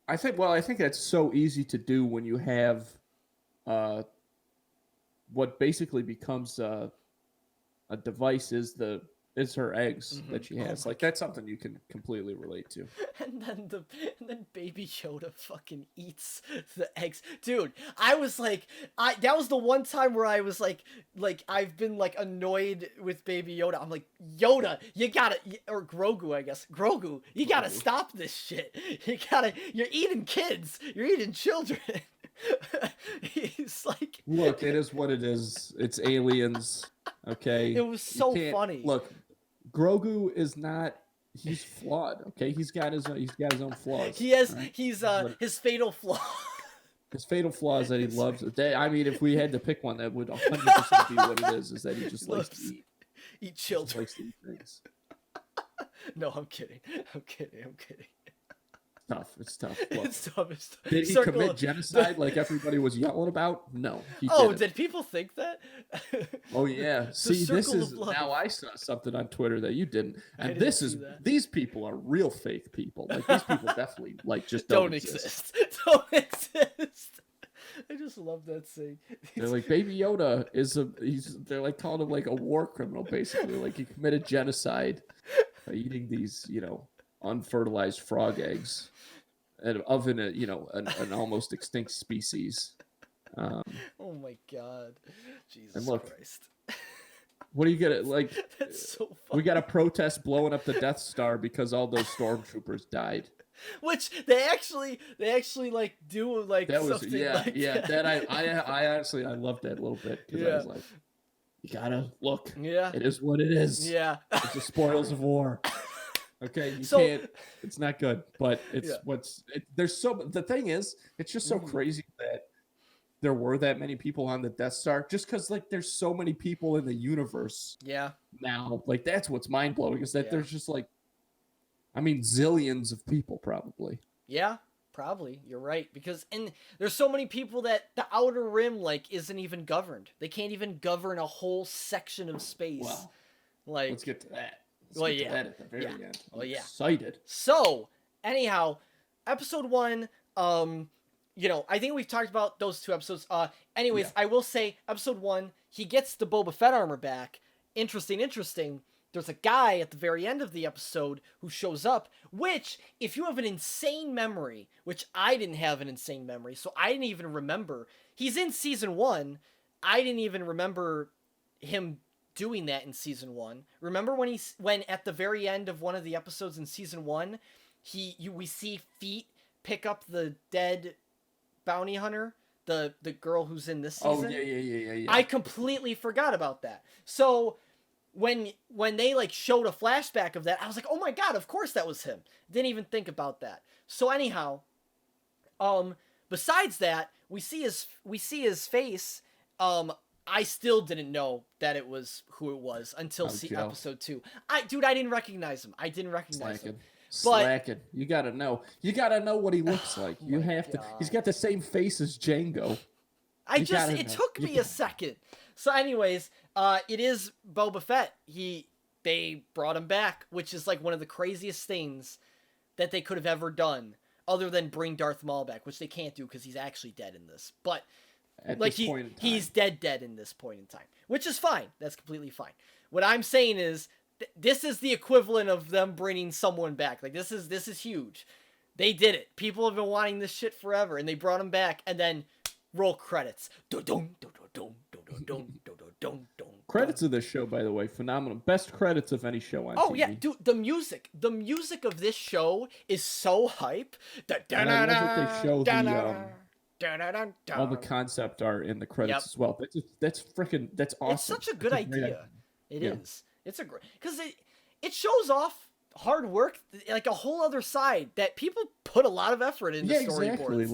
I think that's so easy to do when you have what basically becomes a device is her eggs that she has. Like that's something you can completely relate to. And then Baby Yoda fucking eats the eggs. Dude, I was like, that was the one time where I was like I've been like annoyed with Baby Yoda. I'm like, Yoda, you gotta, or Grogu, I guess. Grogu, you gotta stop this shit. You're eating kids. You're eating children. He's like, look, it is what it is. It's aliens. Okay. It was so funny. Look, Grogu is not. He's flawed. Okay, he's got his own flaws. He has his fatal flaw. His fatal flaw is that he loves. I mean, if we had to pick one, that would 100% be what it is. Is that he just likes to eat children. Just likes to eat things. No, I'm kidding. It's tough. Look, it's tough. Did he commit genocide like everybody was yelling about? No. Did people think that? Oh yeah. See, this is now I saw something on Twitter that you didn't, and these people are real fake people. Like these people definitely like just don't exist. Don't exist. I just love that saying. They're like Baby Yoda they're like calling him like a war criminal basically. Like he committed genocide by eating these unfertilized frog eggs of an almost extinct species. Oh my god, Jesus and look, Christ! What are you gonna like? That's so funny. We got a protest blowing up the Death Star because all those stormtroopers died. Which they actually like do like that was something yeah like yeah that. I honestly I loved that a little bit because I was like, you gotta look. Yeah, it is what it is. Yeah, it's the spoils of war. Okay, you can't. It's not good, but it's the thing is, it's just so crazy that there were that many people on the Death Star. Just because like there's so many people in the universe. Yeah. Now, like that's what's mind blowing is that there's just like, I mean, zillions of people probably. Yeah, probably. You're right because there's so many people that the Outer Rim like isn't even governed. They can't even govern a whole section of space. Well, like let's get to that. Let's get to that at the very end. I'm excited. So, anyhow, episode 1, I think we've talked about those 2 episodes. I will say, episode 1, he gets the Boba Fett armor back. Interesting. There's a guy at the very end of the episode who shows up, which, if you have an insane memory, which I didn't have an insane memory, so I didn't even remember. He's in season 1. I didn't even remember him doing that in season 1. Remember when at the very end of one of the episodes in season 1, we see Feet pick up the dead bounty hunter, the girl who's in this season. Oh yeah. I completely forgot about that. So when they like showed a flashback of that, I was like, oh my god, of course that was him. Didn't even think about that. So anyhow, besides that, we see his face. I still didn't know that it was who it was until episode 2. I didn't recognize him. him. Slacking. You gotta know. You gotta know what he looks like. You have to. He's got the same face as Django. It took me a second. So, anyways, it is Boba Fett. They brought him back, which is like one of the craziest things that they could have ever done, other than bring Darth Maul back, which they can't do because he's actually dead in this. But he's dead in this point in time, which is fine. That's completely fine. What I'm saying is this is the equivalent of them bringing someone back. Like this is huge. They did it. People have been wanting this shit forever, and they brought him back. And then roll credits. Credits of this show, by the way, phenomenal. Best credits of any show on TV. Oh yeah, dude, the music of this show is so hype. And I love that they show all the concept art in the credits as well. That's awesome. It's such a good idea. It is. It's a great because it shows off hard work, like a whole other side that people put a lot of effort into storyboards. Exactly.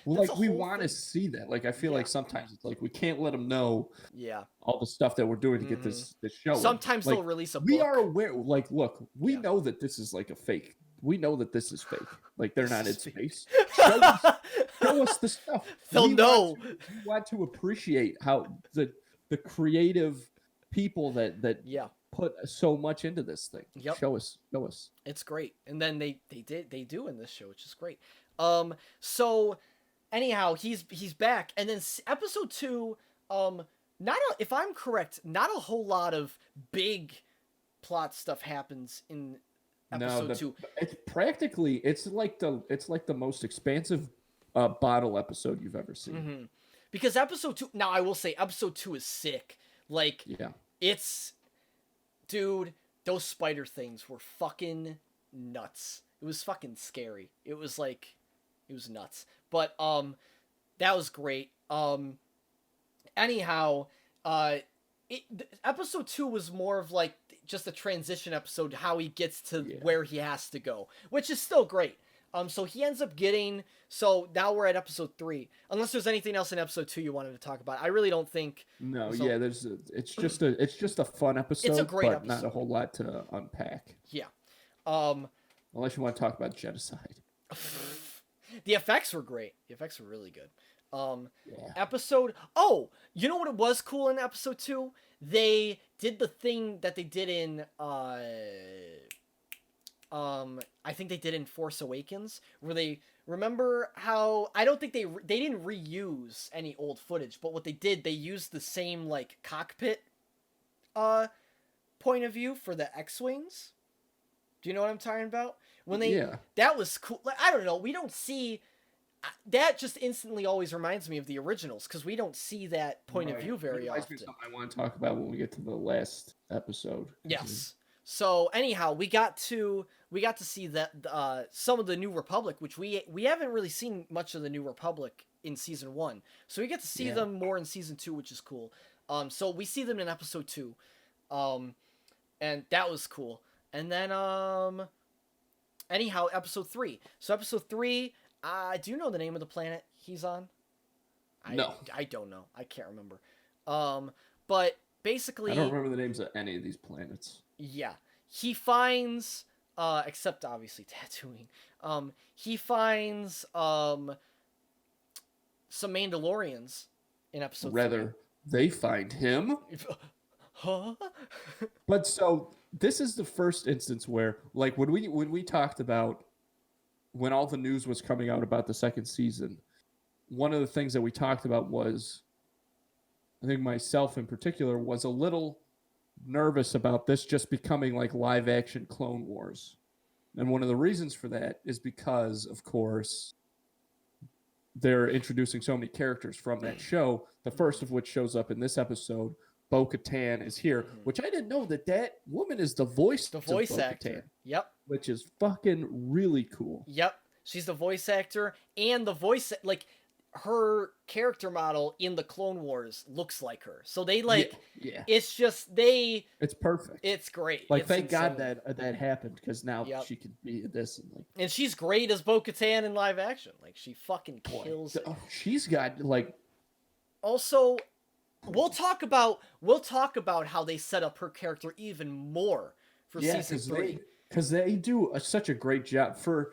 Like we want to see that. Like I feel like sometimes it's like we can't let them know. Yeah. All the stuff that we're doing to get this show. Sometimes they'll release a book. We are aware. Like, look, we know that this is like a fake. We know that this is fake. Like they're not in space. Show us the stuff. They'll know. We want to appreciate how the creative people that put so much into this thing. Yep. Show us. It's great. And then they do in this show, which is great. So anyhow, he's back, and then episode 2, if I'm correct, not a whole lot of big plot stuff happens in episode 2. It's practically it's like the most expansive bottle episode you've ever seen. Mm-hmm. Because episode 2, now I will say episode 2 is sick. Like, yeah, it's, dude, those spider things were fucking nuts. It was fucking scary. It was nuts. But that was great. Anyhow, episode 2 was more of like just a transition episode, how he gets to where he has to go, which is still great. So he ends up getting. So now we're at episode 3. Unless there's anything else in episode 2 you wanted to talk about, I really don't think. No, so. Yeah. It's just a fun episode. It's a great but episode. Not a whole lot to unpack. Yeah. Unless you want to talk about genocide. The effects were great. The effects were really good. Yeah. Episode. Oh, you know what it was cool in episode 2? They did the thing that they did in I think they did in Force Awakens, where they remember how I don't think they didn't reuse any old footage, but what they did, they used the same like cockpit point of view for the X-wings. Do you know what I'm talking about? When they that was cool. Like, I don't know, we don't see that. Just instantly always reminds me of the originals, because we don't see that point of view very often. I want to talk about when we get to the last episode. Yes. So anyhow, we got to see that some of the New Republic, which we haven't really seen much of the New Republic in season 1. So we get to see them more in season 2, which is cool. So we see them in episode 2, and that was cool. And then anyhow, episode 3. So episode 3, do you know the name of the planet he's on? No, I don't know. I can't remember. But basically, I don't remember the names of any of these planets. Yeah, he finds, except obviously Tatooine. He finds some Mandalorians in episode 3. They find him. Huh? But so this is the first instance where, like, when we talked about when all the news was coming out about the second season, one of the things that we talked about was, I think myself in particular was a little nervous about this just becoming like live action Clone Wars. And one of the reasons for that is because, of course, they're introducing so many characters from that show, the first of which shows up in this episode. Bo-Katan is here, which I didn't know that woman is the voice actor. Yep. Which is fucking really cool. Yep. She's the voice actor, and the voice, like, her character model in the Clone Wars looks like her. So they it's just it's perfect. It's great. Like, it's thank insane. God that happened, because now she can be this and she's great as Bo-Katan in live action. Like, she fucking kills it. She's got like. Also, we'll talk about how they set up her character even more for season 3, because they do such a great job for.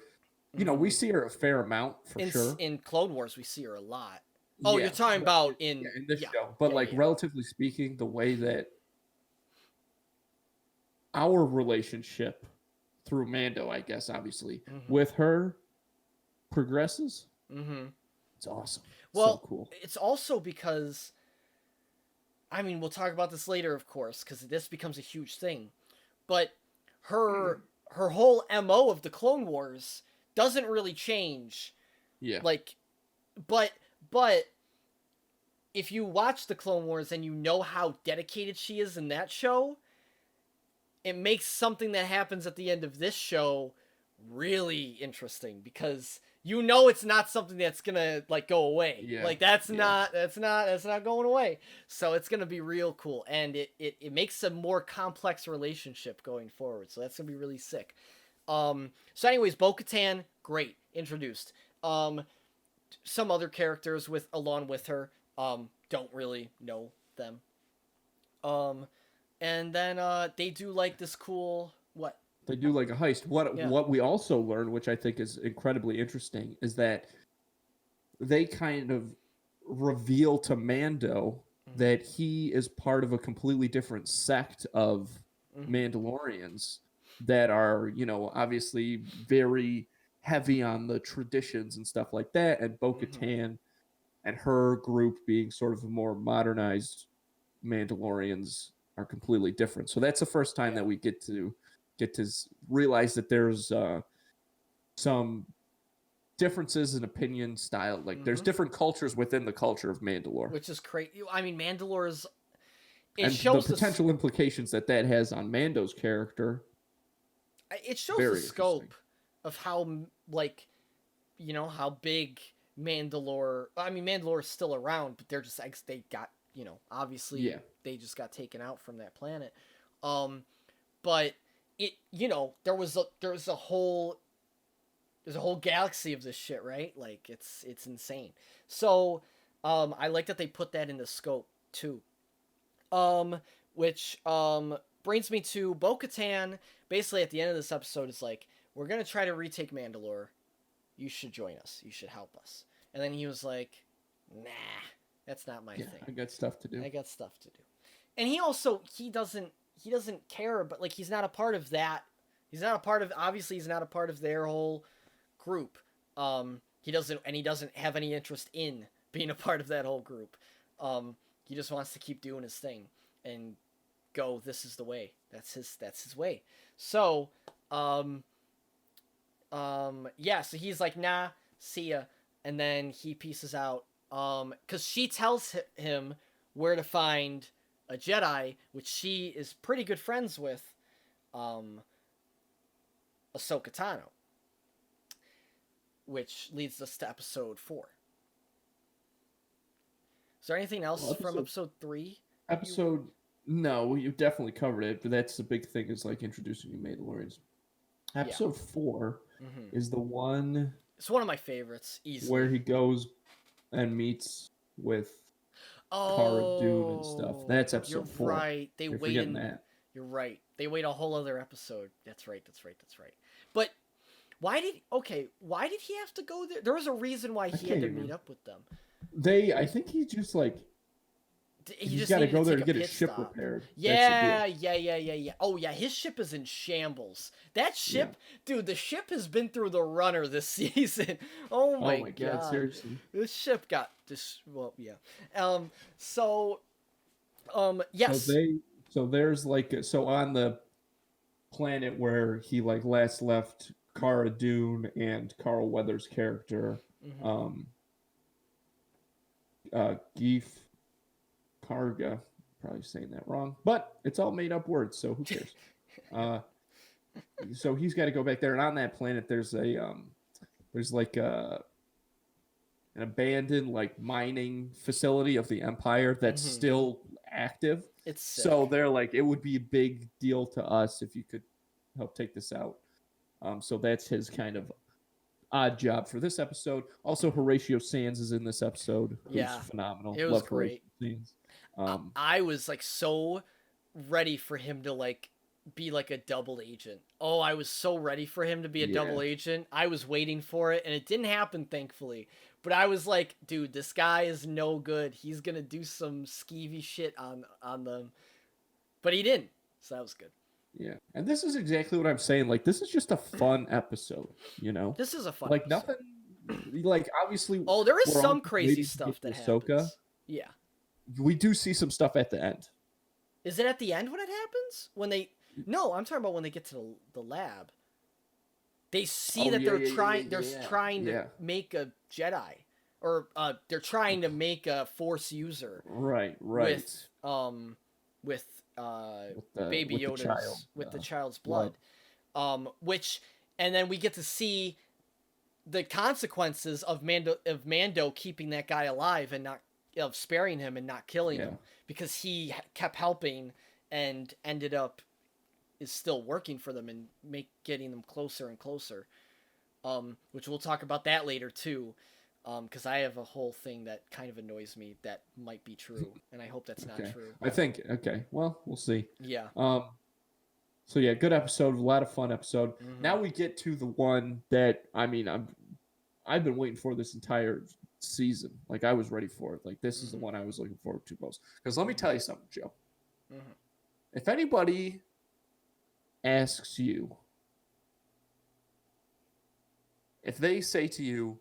You know, we see her a fair amount for sure. In Clone Wars, we see her a lot. Oh, you're talking about in this show. But relatively speaking, the way that our relationship through Mando, I guess, obviously, with her progresses, it's awesome. Well, so cool. It's also because, I mean, we'll talk about this later, of course, because this becomes a huge thing. But her whole MO of the Clone Wars doesn't really change. Yeah. Like, but if you watch the Clone Wars and you know how dedicated she is in that show, it makes something that happens at the end of this show really interesting, because you know it's not something that's gonna like go away. Yeah. Like that's not going away. So it's gonna be real cool, and it makes a more complex relationship going forward. So that's gonna be really sick. So anyways, Bo-Katan, great, introduced. Some other characters along with her, don't really know them. And then they do like this cool what? They do like a heist. What we also learned, which I think is incredibly interesting, is that they kind of reveal to Mando that he is part of a completely different sect of Mandalorians that are, obviously very heavy on the traditions and stuff like that, and Bo-Katan and her group being sort of more modernized Mandalorians are completely different. So that's the first time that we get to realize that there's some differences in opinion style. Like there's different cultures within the culture of Mandalore, which is crazy. I mean, Mandalore's it and shows the potential implications that has on Mando's character. It shows Very the scope of how how big Mandalore. I mean, Mandalore is still around, but they're just they got obviously they just got taken out from that planet. But it there's a whole galaxy of this shit, right? Like it's insane. So I like that they put that into scope too. Which brings me to Bo-Katan. Basically, at the end of this episode, is like, we're gonna try to retake Mandalore. You should join us. You should help us. And then he was like, nah, that's not my thing. I got stuff to do. And he doesn't care, but like he's not a part of that. He's not a part of their whole group. He doesn't have any interest in being a part of that whole group. He just wants to keep doing his thing and go, this is the way. That's his way. So, so he's like, nah, see ya. And then he pieces out. Cause she tells him where to find a Jedi, which she is pretty good friends with, Ahsoka Tano. Which leads us to episode 4. Is there anything else from episode 3? No, you definitely covered it, but that's the big thing is like introducing new Mandalorians. Episode 4 is the one. It's one of my favorites, easily. Where he goes and meets with Cara Dune and stuff. That's episode 4. You're right. You're right. They wait a whole other episode. That's right. But why did he have to go there? There was a reason why he had to meet up with them. I think he just like he's got to go there to get his ship repaired. Yeah. Oh yeah, his ship is in shambles. That ship, dude, the ship has been through the runner this season. Oh my god, seriously. This ship got yes. Yes. So there's like on the planet where he like last left Cara Dune and Carl Weathers' character, Geef Karga, probably saying that wrong, but it's all made up words, so who cares? So he's got to go back there, and on that planet, there's like an abandoned like mining facility of the Empire that's still active. It's sick. So they're like, it would be a big deal to us if you could help take this out. So that's his kind of odd job for this episode. Also, Horatio Sands is in this episode. Who's phenomenal. It was great. I was like so ready for him to like be like a double agent. Oh, I was so ready for him to be a double agent. I was waiting for it, and it didn't happen, thankfully. But I was like, dude, this guy is no good. He's gonna do some skeevy shit on them. But he didn't, so that was good. Yeah, and this is exactly what I'm saying. Like, this is just a fun episode, This is a fun like episode. Nothing, like, obviously... Oh, there is some crazy stuff that happens. Yeah. We do see some stuff at the end. Is it at the end when it happens? No, I'm talking about when they get to the lab. They see that they're trying to make a Jedi. Or they're trying to make a Force user. Right. With Baby Yoda's with the child's blood. And then we get to see the consequences of Mando keeping that guy alive and of sparing him and not killing him, because he kept helping and ended up is still working for them and getting them closer and closer. Which we'll talk about that later too. Because I have a whole thing that kind of annoys me that might be true, and I hope that's not true. I think, well, we'll see. Yeah. So yeah, good episode, a lot of fun episode. Now we get to the one that, I mean, I've been waiting for this entire season. Like, I was ready for it. Like, this is the one I was looking forward to most. Because let me tell you something, Joe. If anybody asks you, if they say to you,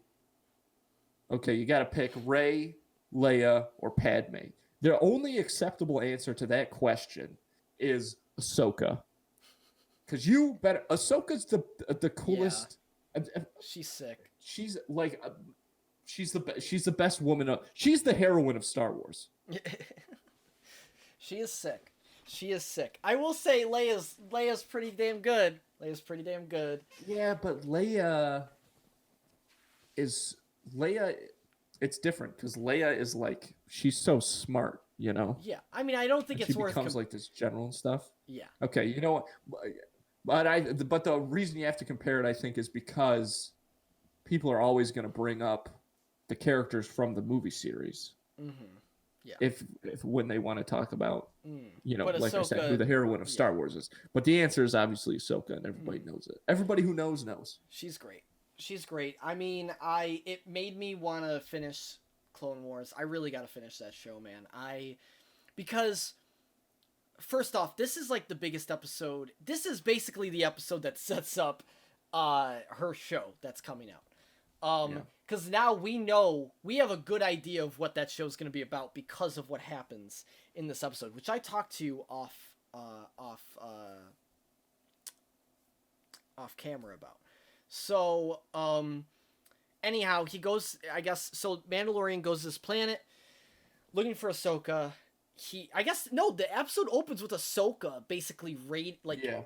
okay, you got to pick Rey, Leia, or Padme, the only acceptable answer to that question is Ahsoka. Because you better. Ahsoka's the Yeah, coolest. she's sick. She's like, she's the best woman. She's the heroine of Star Wars. She is sick. She is sick. I will say Leia's pretty damn good. Leia's pretty damn good. Yeah, but is Leia. It's different because Leia is like she's so smart, you know. Yeah, I mean, I don't think And it's she worth. becomes like this general and stuff. Yeah. Okay, you know what? But the reason you have to compare it, I think, is because people are always going to bring up the characters from the movie series. Mm-hmm. Yeah. If when they want to talk about, you know, But like I said, Ahsoka, who the heroine of yeah. Star Wars is. But the answer is obviously Ahsoka, and everybody knows it. Everybody who knows. She's great. She's great. I mean, it made me want to finish Clone Wars. I really got to finish that show, man. Because first off, this is like the biggest episode. This is basically the episode that sets up her show that's coming out. Because now we have a good idea of what that show's going to be about because of what happens in this episode, which I talked to you off camera about. So, anyhow, he goes, I guess, so Mandalorian goes to this planet looking for Ahsoka. The episode opens with Ahsoka basically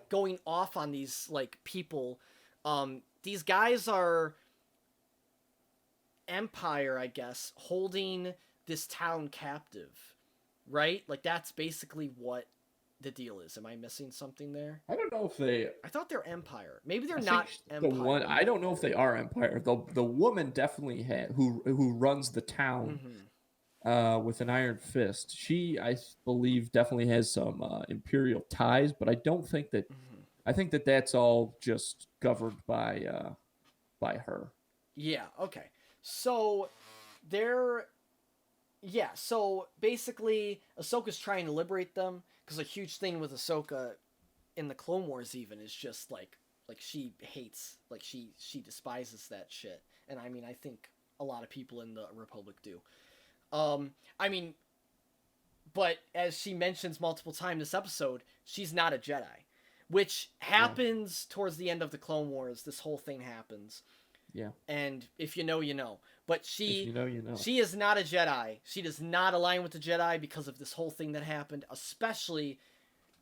going off on these, like, people. These guys are Empire, I guess, holding this town captive, right? Like, that's basically what the deal is. Am I missing something there? I don't know if they. I thought they're Empire. Maybe they're not Empire. I don't know if they are Empire. The woman definitely who runs the town with an iron fist. She, I believe, definitely has some Imperial ties, but I don't think that. I think that that's all just governed by her. Yeah. Okay. So so basically, Ahsoka's trying to liberate them, because a huge thing with Ahsoka in the Clone Wars even is just like she hates, like she despises that shit. And I mean, I think a lot of people in the Republic do. I mean, but as she mentions multiple times this episode, she's not a Jedi, which happens towards the end of the Clone Wars. This whole thing happens. Yeah. And if you know, you know. But she you know. She is not a Jedi. She does not align with the Jedi because of this whole thing that happened, especially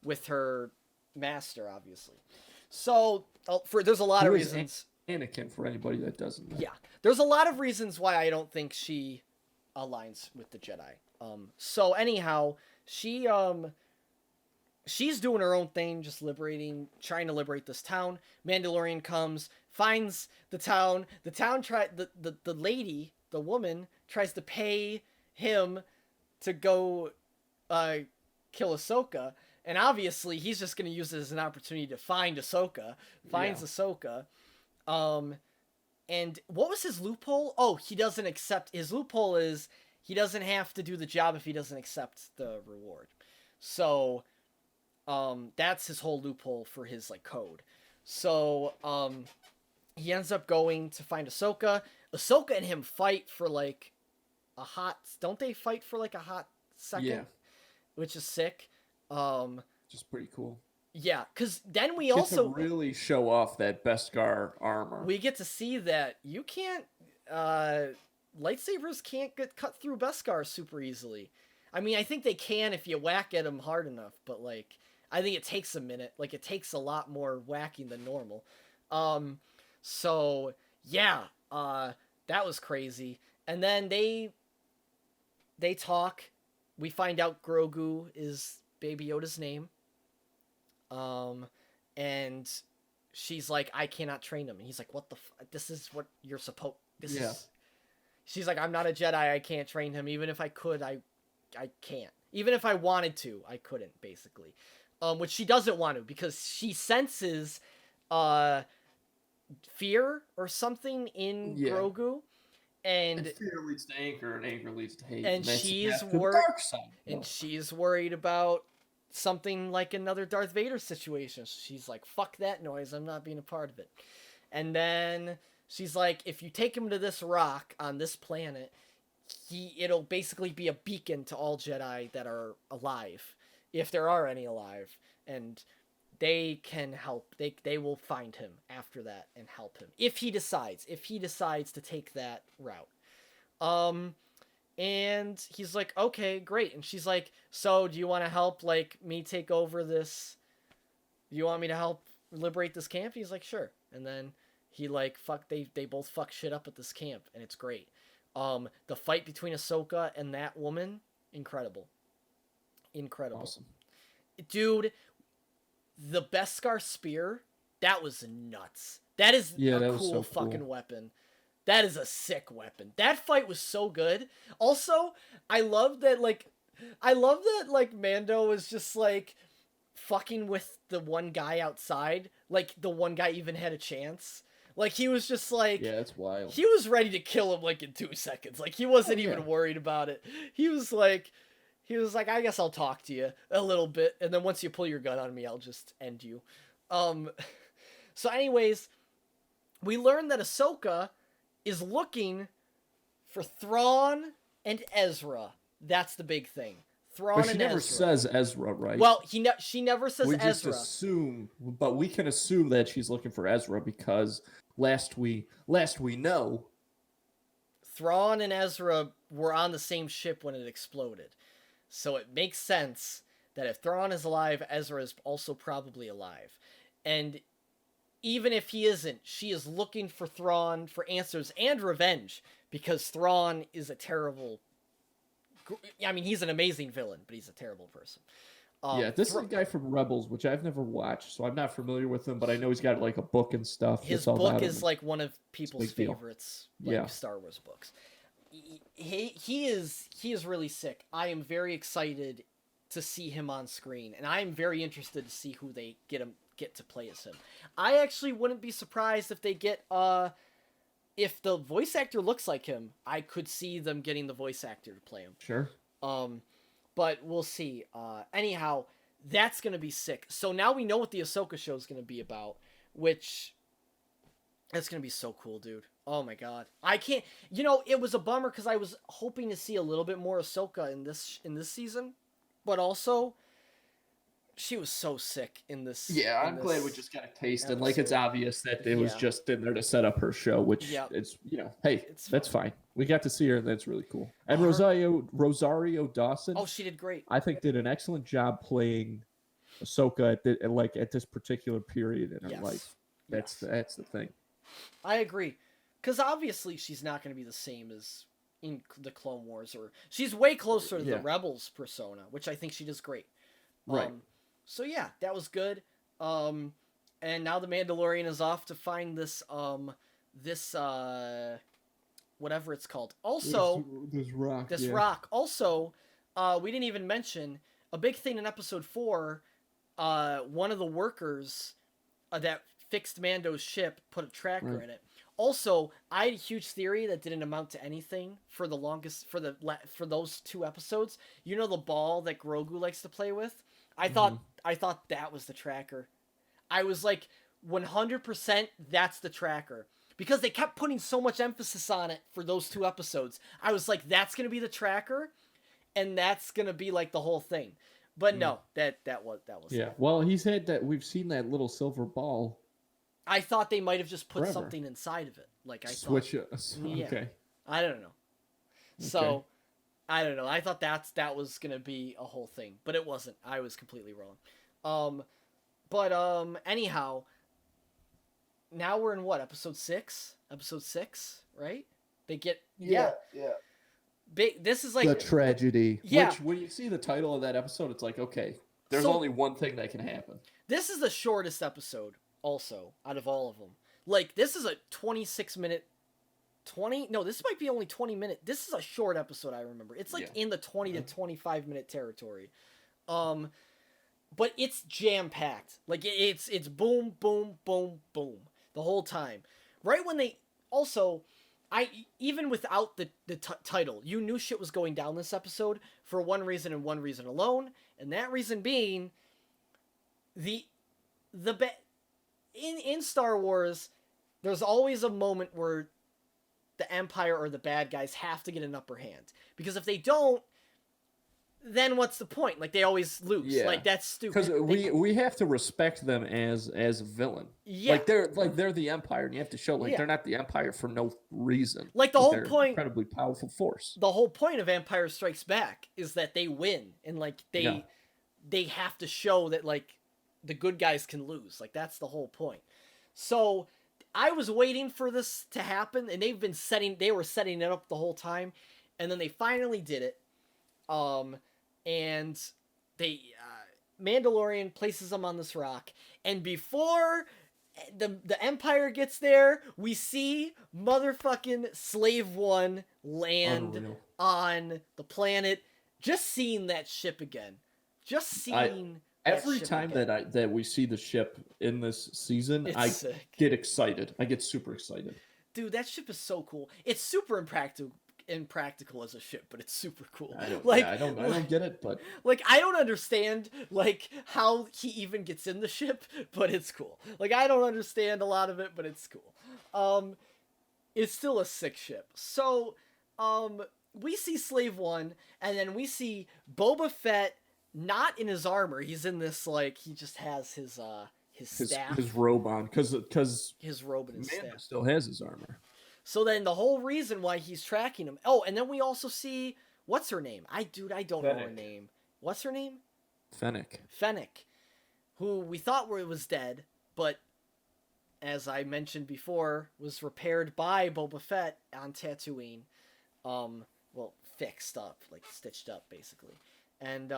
with her master, obviously. So, there's a lot of reasons. Anakin, for anybody that doesn't know. Yeah. There's a lot of reasons why I don't think she aligns with the Jedi. So anyhow, she's doing her own thing, just trying to liberate this town. Mandalorian comes, finds the town. The town the woman tries to pay him to go kill Ahsoka, and obviously he's just going to use it as an opportunity to find Ahsoka. Finds Ahsoka. And what was his loophole? Oh, his loophole is he doesn't have to do the job if he doesn't accept the reward. So that's his whole loophole for his like code. So he ends up going to find Ahsoka. Ahsoka and him fight for like don't they fight for like a hot second? Yeah. Which is sick. Just pretty cool. Yeah, because then we Get also to really show off that Beskar armor. we get to see that you can't lightsabers can't get cut through Beskar super easily. I mean, I think they can if you whack at them hard enough, but like I think it takes a minute. Like it takes a lot more whacking than normal. So yeah, that was crazy. And then they talk. We find out Grogu is Baby Yoda's name. And she's like, I cannot train him. And he's like, what the this is what you're supposed... She's like, I'm not a Jedi, I can't train him. Even if I could, I can't. Even if I wanted to, I couldn't, basically. Which she doesn't want to, because she senses, fear or something in Grogu. And fear leads to anger, and anger leads to hate. And she's she's worried about something like another Darth Vader situation. She's like, fuck that noise, I'm not being a part of it. And then she's like, if you take him to this rock on this planet, it'll basically be a beacon to all Jedi that are alive, if there are any alive, and they can help. They will find him after that and help him if he decides to take that route. And he's like, okay, great. And she's like, so do you want to help, like, me take over this? Do you want me to help liberate this camp? He's like, sure. And then he, like, they both fuck shit up at this camp, and it's great. The fight between Ahsoka and that woman, incredible. Awesome. Dude, the Beskar spear, that was nuts. That is a cool fucking weapon. That is a sick weapon. That fight was so good. Also, I love that Mando was just like fucking with the one guy outside. Like the one guy even had a chance. Like he was just like, yeah, it's wild. He was ready to kill him like in 2 seconds. Like he wasn't even worried about it. He was like, I guess I'll talk to you a little bit, and then once you pull your gun on me, I'll just end you. So anyways, we learned that Ahsoka is looking for Thrawn and Ezra. That's the big thing. Thrawn and Ezra. But she never says Ezra, right? Well, she never says Ezra. We just assume, but we can assume that she's looking for Ezra because last we know, Thrawn and Ezra were on the same ship when it exploded. So it makes sense that if Thrawn is alive, Ezra is also probably alive. And even if he isn't, she is looking for Thrawn for answers and revenge, because Thrawn is a terrible... I mean, he's an amazing villain, but he's a terrible person. This is a guy from Rebels, which I've never watched, so I'm not familiar with him, but I know he's got like a book and stuff. His book is like one of people's favorites, Star Wars books. He is really sick. I am very excited to see him on screen, and I am very interested to see who they get to play as him. I actually wouldn't be surprised if they get if the voice actor looks like him. I could see them getting the voice actor to play him. Sure. But we'll see. Anyhow, that's gonna be sick. So now we know what the Ahsoka show is gonna be about, which that's gonna be so cool, dude. Oh my god, I can't. It was a bummer because I was hoping to see a little bit more Ahsoka in this season, but also she was so sick in this. Yeah, I'm glad we just got a taste, and like it's obvious that it was just in there to set up her show, which it's hey, that's fine. We got to see her, and that's really cool. And Rosario Dawson. Oh, she did great. I think did an excellent job playing Ahsoka at this particular period in her life. That's the thing. I agree, because obviously she's not going to be the same as in the Clone Wars, or she's way closer to the Rebels persona, which I think she does great. Right. So yeah, that was good. And now the Mandalorian is off to find this whatever it's called. Also, this rock. rock. Also, we didn't even mention a big thing in episode 4. One of the workers that fixed Mando's ship put a tracker in it. Also, I had a huge theory that didn't amount to anything for the longest for those 2 episodes. You know the ball that Grogu likes to play with? I thought that was the tracker. I was like 100% that's the tracker. Because they kept putting so much emphasis on it for those 2 episodes. I was like, that's going to be the tracker, and that's going to be like the whole thing. But no, that was Well, he's had that. We've seen that little silver ball. I thought they might have just put something inside of it. Like I switch it. Yeah. Okay. I don't know. So I don't know. I thought that was gonna be a whole thing, but it wasn't. I was completely wrong. Anyhow, now we're in what, episode 6? Episode 6, right? They get big. This is like the tragedy. Yeah. Which when you see the title of that episode, it's like, okay, there's only one thing that can happen. This is the shortest episode, also, out of all of them. Like, this is a 26-minute. This might be only 20 minutes. This is a short episode, I remember. It's like in the 20 to 25 minute territory. But it's jam-packed. Like, it's boom, boom, boom, boom the whole time. Right when they... Also, even without the title, you knew shit was going down this episode for one reason and one reason alone, and that reason being the in Star Wars, there's always a moment where the Empire or the bad guys have to get an upper hand, because if they don't, then what's the point? Like, they always lose. Yeah. Like, that's stupid. Because we have to respect them as a villain. Yeah. Like they're the Empire, and you have to show Yeah. they're not the Empire for no reason. Like, the whole they're point, an incredibly powerful force. the whole point of Empire Strikes Back is that they win, and like they have to show that like the good guys can lose. Like, that's the whole point. So I was waiting for this to happen, and they were setting it up the whole time, and then they finally did it. And they Mandalorian places them on this rock, and before the Empire gets there, we see motherfucking Slave One land Unreal. on the planet. Just seeing that ship again, just seeing every time that we see the ship in this season, I get excited. I get super excited. Dude, that ship is so cool. It's super impractical as a ship, but it's super cool. I don't get it, but like, I don't understand like how he even gets in the ship, but it's cool. Like, I don't understand a lot of it, but it's cool. It's still a sick ship. So we see Slave One, and then we see Boba Fett not in his armor. He's in this, like, he just has his staff, his robe on, because his robe and his staff. Still has his armor. So then the whole reason why he's tracking him. Oh, and then we also see, what's her name? I don't know her name. What's her name? Fennec, who we thought was dead, but as I mentioned before, was repaired by Boba Fett on Tatooine. Well, fixed up, like stitched up, basically. And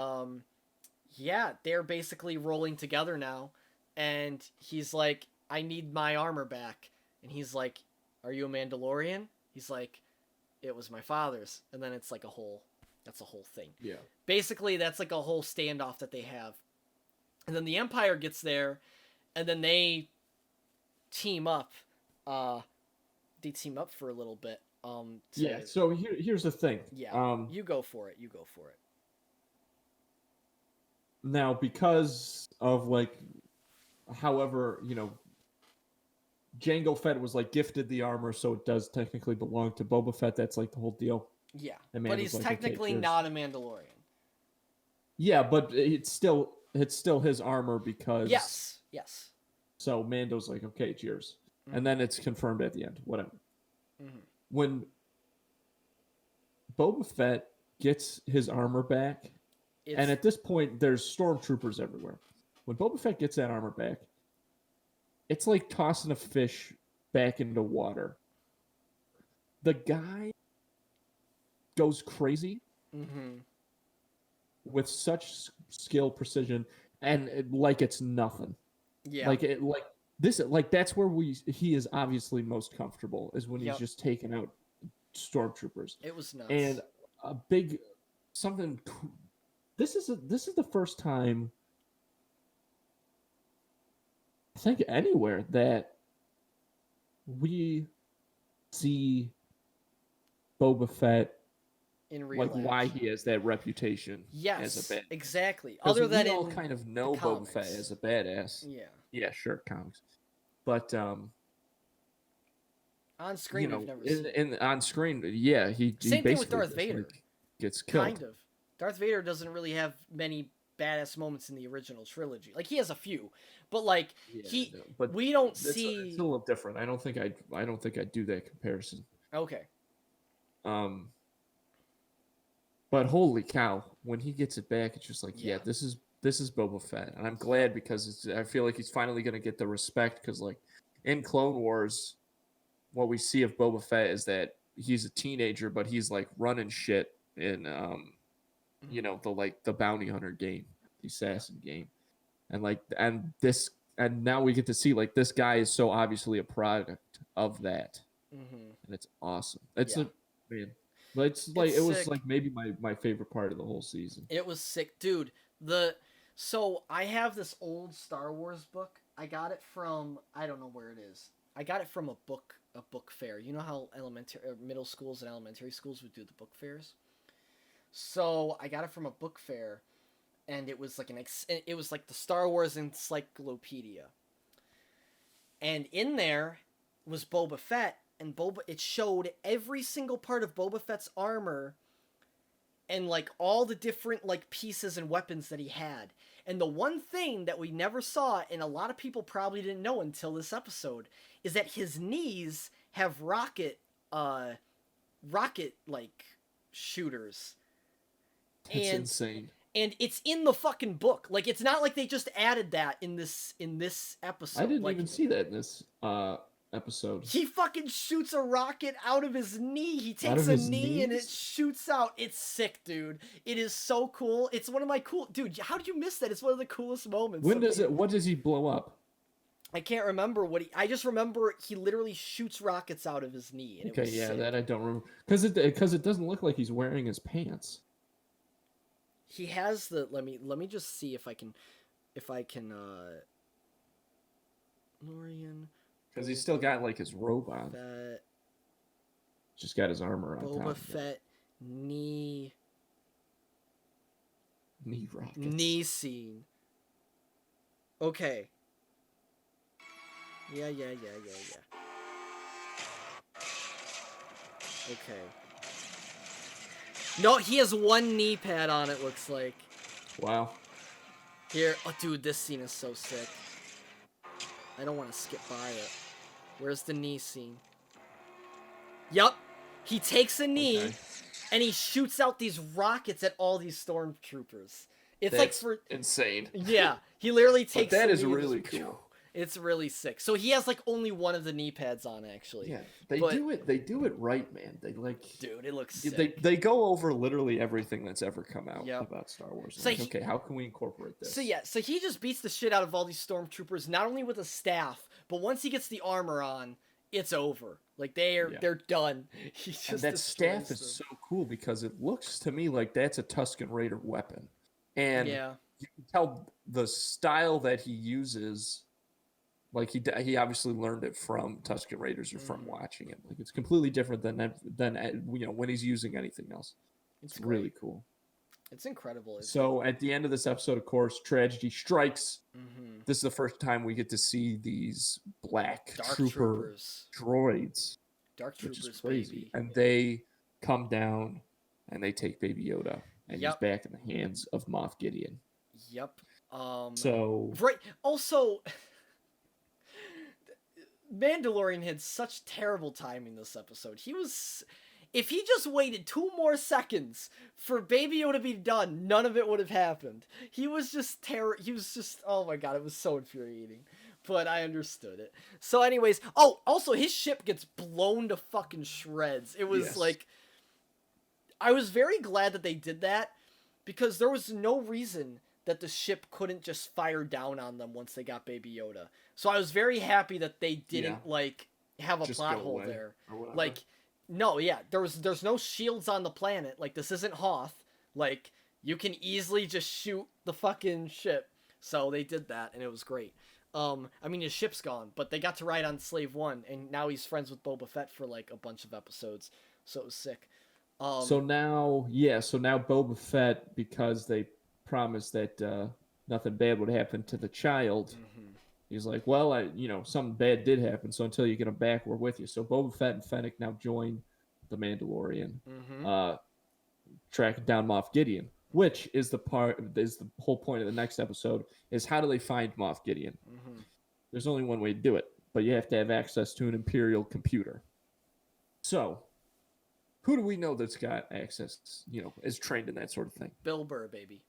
yeah, they're basically rolling together now. And he's like, I need my armor back. And he's like, are you a Mandalorian? He's like, it was my father's. And then it's like that's a whole thing. Yeah. Basically, that's like a whole standoff that they have. And then the Empire gets there, and then they team up. They team up for a little bit. So here's the thing. Yeah. You go for it. Now, because of like, however, Jango Fett was like gifted the armor, so it does technically belong to Boba Fett. That's like the whole deal. Yeah, but he's technically not a Mandalorian. Yeah, but it's still his armor because yes. So Mando's like, okay, it's yours, and then it's confirmed at the end. Whatever. Mm-hmm. When Boba Fett gets his armor back, and at this point there's stormtroopers everywhere. When Boba Fett gets that armor back, it's like tossing a fish back into water. The guy goes crazy with such skill, precision, and like it's nothing. Yeah, that's where he is obviously most comfortable, is when he's just taking out stormtroopers. It was nuts. And a big something. This is the first time, I think, anywhere that we see Boba Fett in real life, why he has that reputation. Yes, as a badass. Exactly. Other than we all kind of know Boba Fett as a badass. Yeah, sure, comics, but on screen, we've never seen. On screen, yeah, he same thing with Darth Vader. Gets killed. Kind of. Darth Vader doesn't really have many badass moments in the original trilogy. Like, he has a few, but like we don't see. It's a little different. I don't think I'd do that comparison. Okay. But holy cow, when he gets it back, it's just like, this is Boba Fett, and I'm glad, because I feel like he's finally gonna get the respect, because like in Clone Wars, what we see of Boba Fett is that he's a teenager, but he's like running shit in the bounty hunter game, the assassin game, and now we get to see like this guy is so obviously a product of that, and it's awesome. It's man. But it was sick. Like maybe my favorite part of the whole season. It was sick, dude. So I have this old Star Wars book. I got it from, I don't know where it is. I got it from a a book fair. You know how middle schools and elementary schools would do the book fairs. So I got it from a book fair, and it was like it was like the Star Wars encyclopedia. And in there was Boba Fett, and it showed every single part of Boba Fett's armor and like all the different like pieces and weapons that he had. And the one thing that we never saw, and a lot of people probably didn't know until this episode, is that his knees have rocket like shooters. That's insane. And it's in the fucking book. Like, it's not like they just added that in this episode. I didn't like, even see that in this episode. He fucking shoots a rocket out of his knee. He takes a knee and it shoots out. It's sick, dude. It is so cool. It's one of my dude, how did you miss that? It's one of the coolest moments. What does he blow up? I can't remember I just remember he literally shoots rockets out of his knee. And okay, yeah, sick. That I don't remember. Because it doesn't look like he's wearing his pants. He has the, let me just see if I can Mandalorian. Because he's still got like his robe on. Just got his armor on. Boba Fett knee rockets. Knee scene. Okay. Yeah. Okay. No, he has one knee pad on, it looks like. Wow. Here. Oh, dude, this scene is so sick. I don't want to skip by it. Where's the knee scene? Yup. He takes a knee, and he shoots out these rockets at all these stormtroopers. That's insane. Yeah. He literally takes that is really cool. It's really sick. So he has like only one of the knee pads on, actually. Yeah, they do it right, man. They dude, it looks sick. They go over literally everything that's ever come out about Star Wars. So okay, how can we incorporate this? So he just beats the shit out of all these stormtroopers, not only with a staff, but once he gets the armor on, it's over. Like they're done. He just and that staff is so cool because it looks to me like that's a Tusken Raider weapon, and you can tell the style that he uses. Like he obviously learned it from Tusken Raiders or from watching it. Like it's completely different than when he's using anything else. It's really cool. It's incredible. So at the end of this episode, of course, tragedy strikes. Mm-hmm. This is the first time we get to see these black droids. Dark troopers, which is crazy. baby. And they come down and they take Baby Yoda, and he's back in the hands of Moff Gideon. Yep. Right. Also. Mandalorian had such terrible timing this episode. If he just waited 2 more seconds for Baby Yoda to be done, none of it would have happened. He was just oh my god, it was so infuriating. But I understood it. So anyways, also his ship gets blown to fucking shreds. It was I was very glad that they did that, because there was no reason that the ship couldn't just fire down on them once they got Baby Yoda. So I was very happy that they didn't have a plot hole there. Like, no, there's no shields on the planet. Like, this isn't Hoth. Like, you can easily just shoot the fucking ship. So they did that, and it was great. I mean, his ship's gone, but they got to ride on Slave 1, and now he's friends with Boba Fett for like a bunch of episodes. So it was sick. So now Boba Fett, because they promised that nothing bad would happen to the child. Mm-hmm. He's like, well, something bad did happen, so until you get him back, we're with you. So Boba Fett and Fennec now join the Mandalorian, tracking down Moff Gideon, which is the whole point of the next episode, is how do they find Moff Gideon? Mm-hmm. There's only one way to do it, but you have to have access to an Imperial computer. So, who do we know that's got access, is trained in that sort of thing? Bill Burr, baby.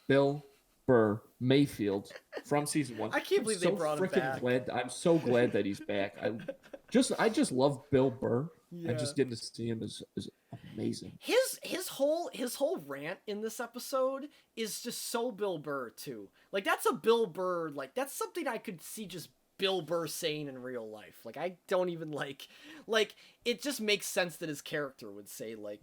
Bill Burr Mayfield from season 1. I can't believe they brought him back. I'm so glad that he's back. I just love Bill Burr. Yeah. And just getting to see him is amazing. His whole rant in this episode is just so Bill Burr too. Like, that's a Bill Burr, like, that's something I could see just Bill Burr saying in real life. Like, I don't even like it just makes sense that his character would say, like,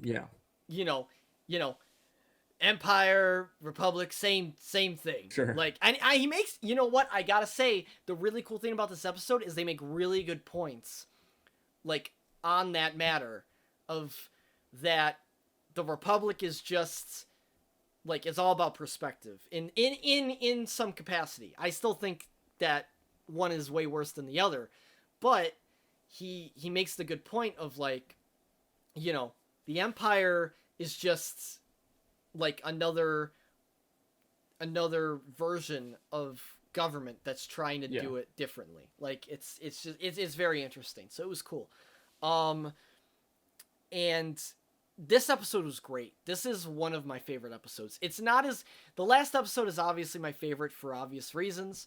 Empire, Republic, same thing. Sure. Like, and he makes, you know what, I gotta say, the really cool thing about this episode is they make really good points like on that matter of that the Republic is just like it's all about perspective in some capacity. I still think that one is way worse than the other, but he makes the good point of like, you know, the Empire is just like another version of government that's trying to do it differently. Like it's very interesting. So it was cool. And this episode was great. This is one of my favorite episodes. It's not as the last episode is obviously my favorite for obvious reasons,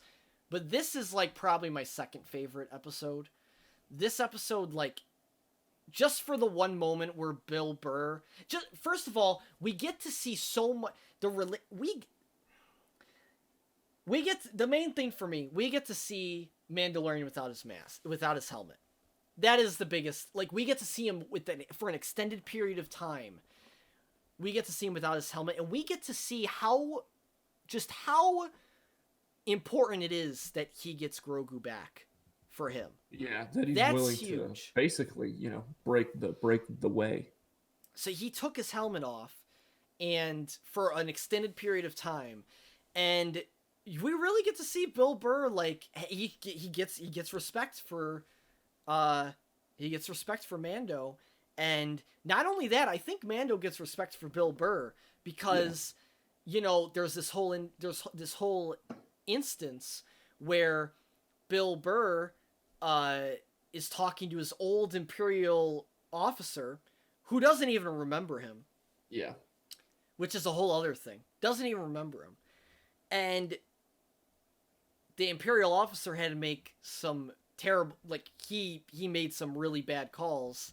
but this is like probably my second favorite episode. This episode, like, just for the one moment where Bill Burr, just first of all, we get to see so much we get the main thing for me. We get to see Mandalorian without his mask, without his helmet. That is the biggest. Like, we get to see him for an extended period of time. We get to see him without his helmet, and we get to see how important it is that he gets Grogu back for him. Yeah, that he's That's willing huge. to basically, you know, break the way. So he took his helmet off, and for an extended period of time, and we really get to see Bill Burr, like, he gets respect for Mando. And not only that, I think Mando gets respect for Bill Burr because, you know, there's this whole instance where Bill Burr is talking to his old Imperial officer who doesn't even remember him. Yeah. Which is a whole other thing. Doesn't even remember him. And the Imperial officer had to make some terrible, like, he made some really bad calls,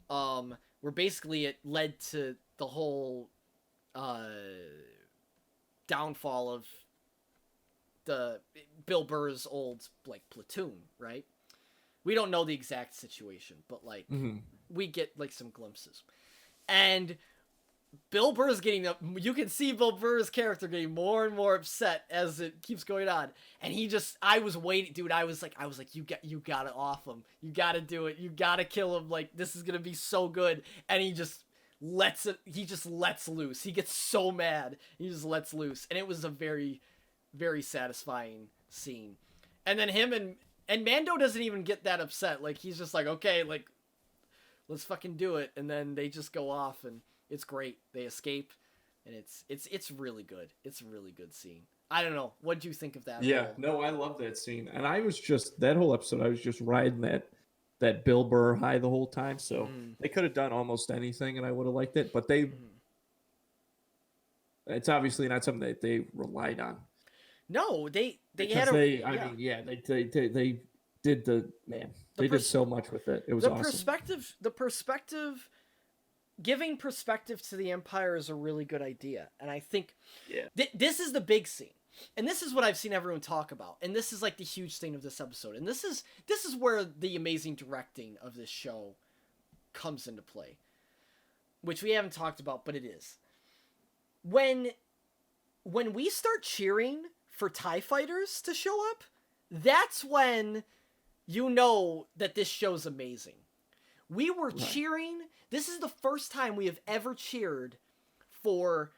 where basically it led to the whole downfall of the Bill Burr's old, like, platoon, right? We don't know the exact situation, but, like, we get, like, some glimpses. And Bill Burr's you can see Bill Burr's character getting more and more upset as it keeps going on. And I was waiting, dude. I was like, you gotta off him. You gotta do it. You gotta kill him. Like, this is gonna be so good. And he just lets loose. He gets so mad. He just lets loose. And it was a very, very satisfying scene. And then him and Mando doesn't even get that upset. Like, he's just like, okay, like, let's fucking do it. And then they just go off and it's great. They escape, and it's really good. It's a really good scene. I don't know. What do you think of that? Yeah, no, I love that scene, and I was just that whole episode. I was just riding that Bill Burr high the whole time. So they could have done almost anything, and I would have liked it. But it's obviously not something that they relied on. No, they because had they did they did so much with it. It was awesome. The perspective. Giving perspective to the Empire is a really good idea. And I think this is the big scene. And this is what I've seen everyone talk about. And this is like the huge thing of this episode. And this is where the amazing directing of this show comes into play. Which we haven't talked about, but it is. When we start cheering for TIE fighters to show up, that's when you know that this show's amazing. We were cheering. This is the first time we have ever cheered for,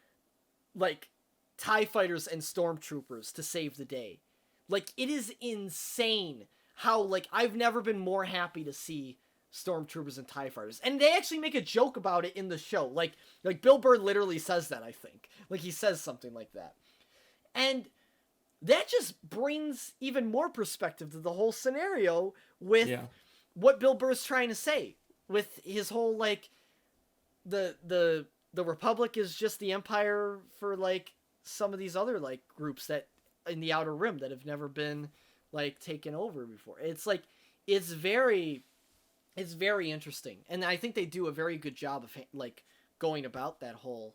like, TIE fighters and stormtroopers to save the day. Like, it is insane how, like, I've never been more happy to see stormtroopers and TIE fighters. And they actually make a joke about it in the show. Like Bill Burr literally says that, I think. Like, he says something like that. And that just brings even more perspective to the whole scenario with what Bill Burr's trying to say. With his whole, like, the Republic is just the Empire for, like, some of these other, like, groups that in the Outer Rim that have never been, like, taken over before. It's like, it's very interesting. And I think they do a very good job of, like, going about that whole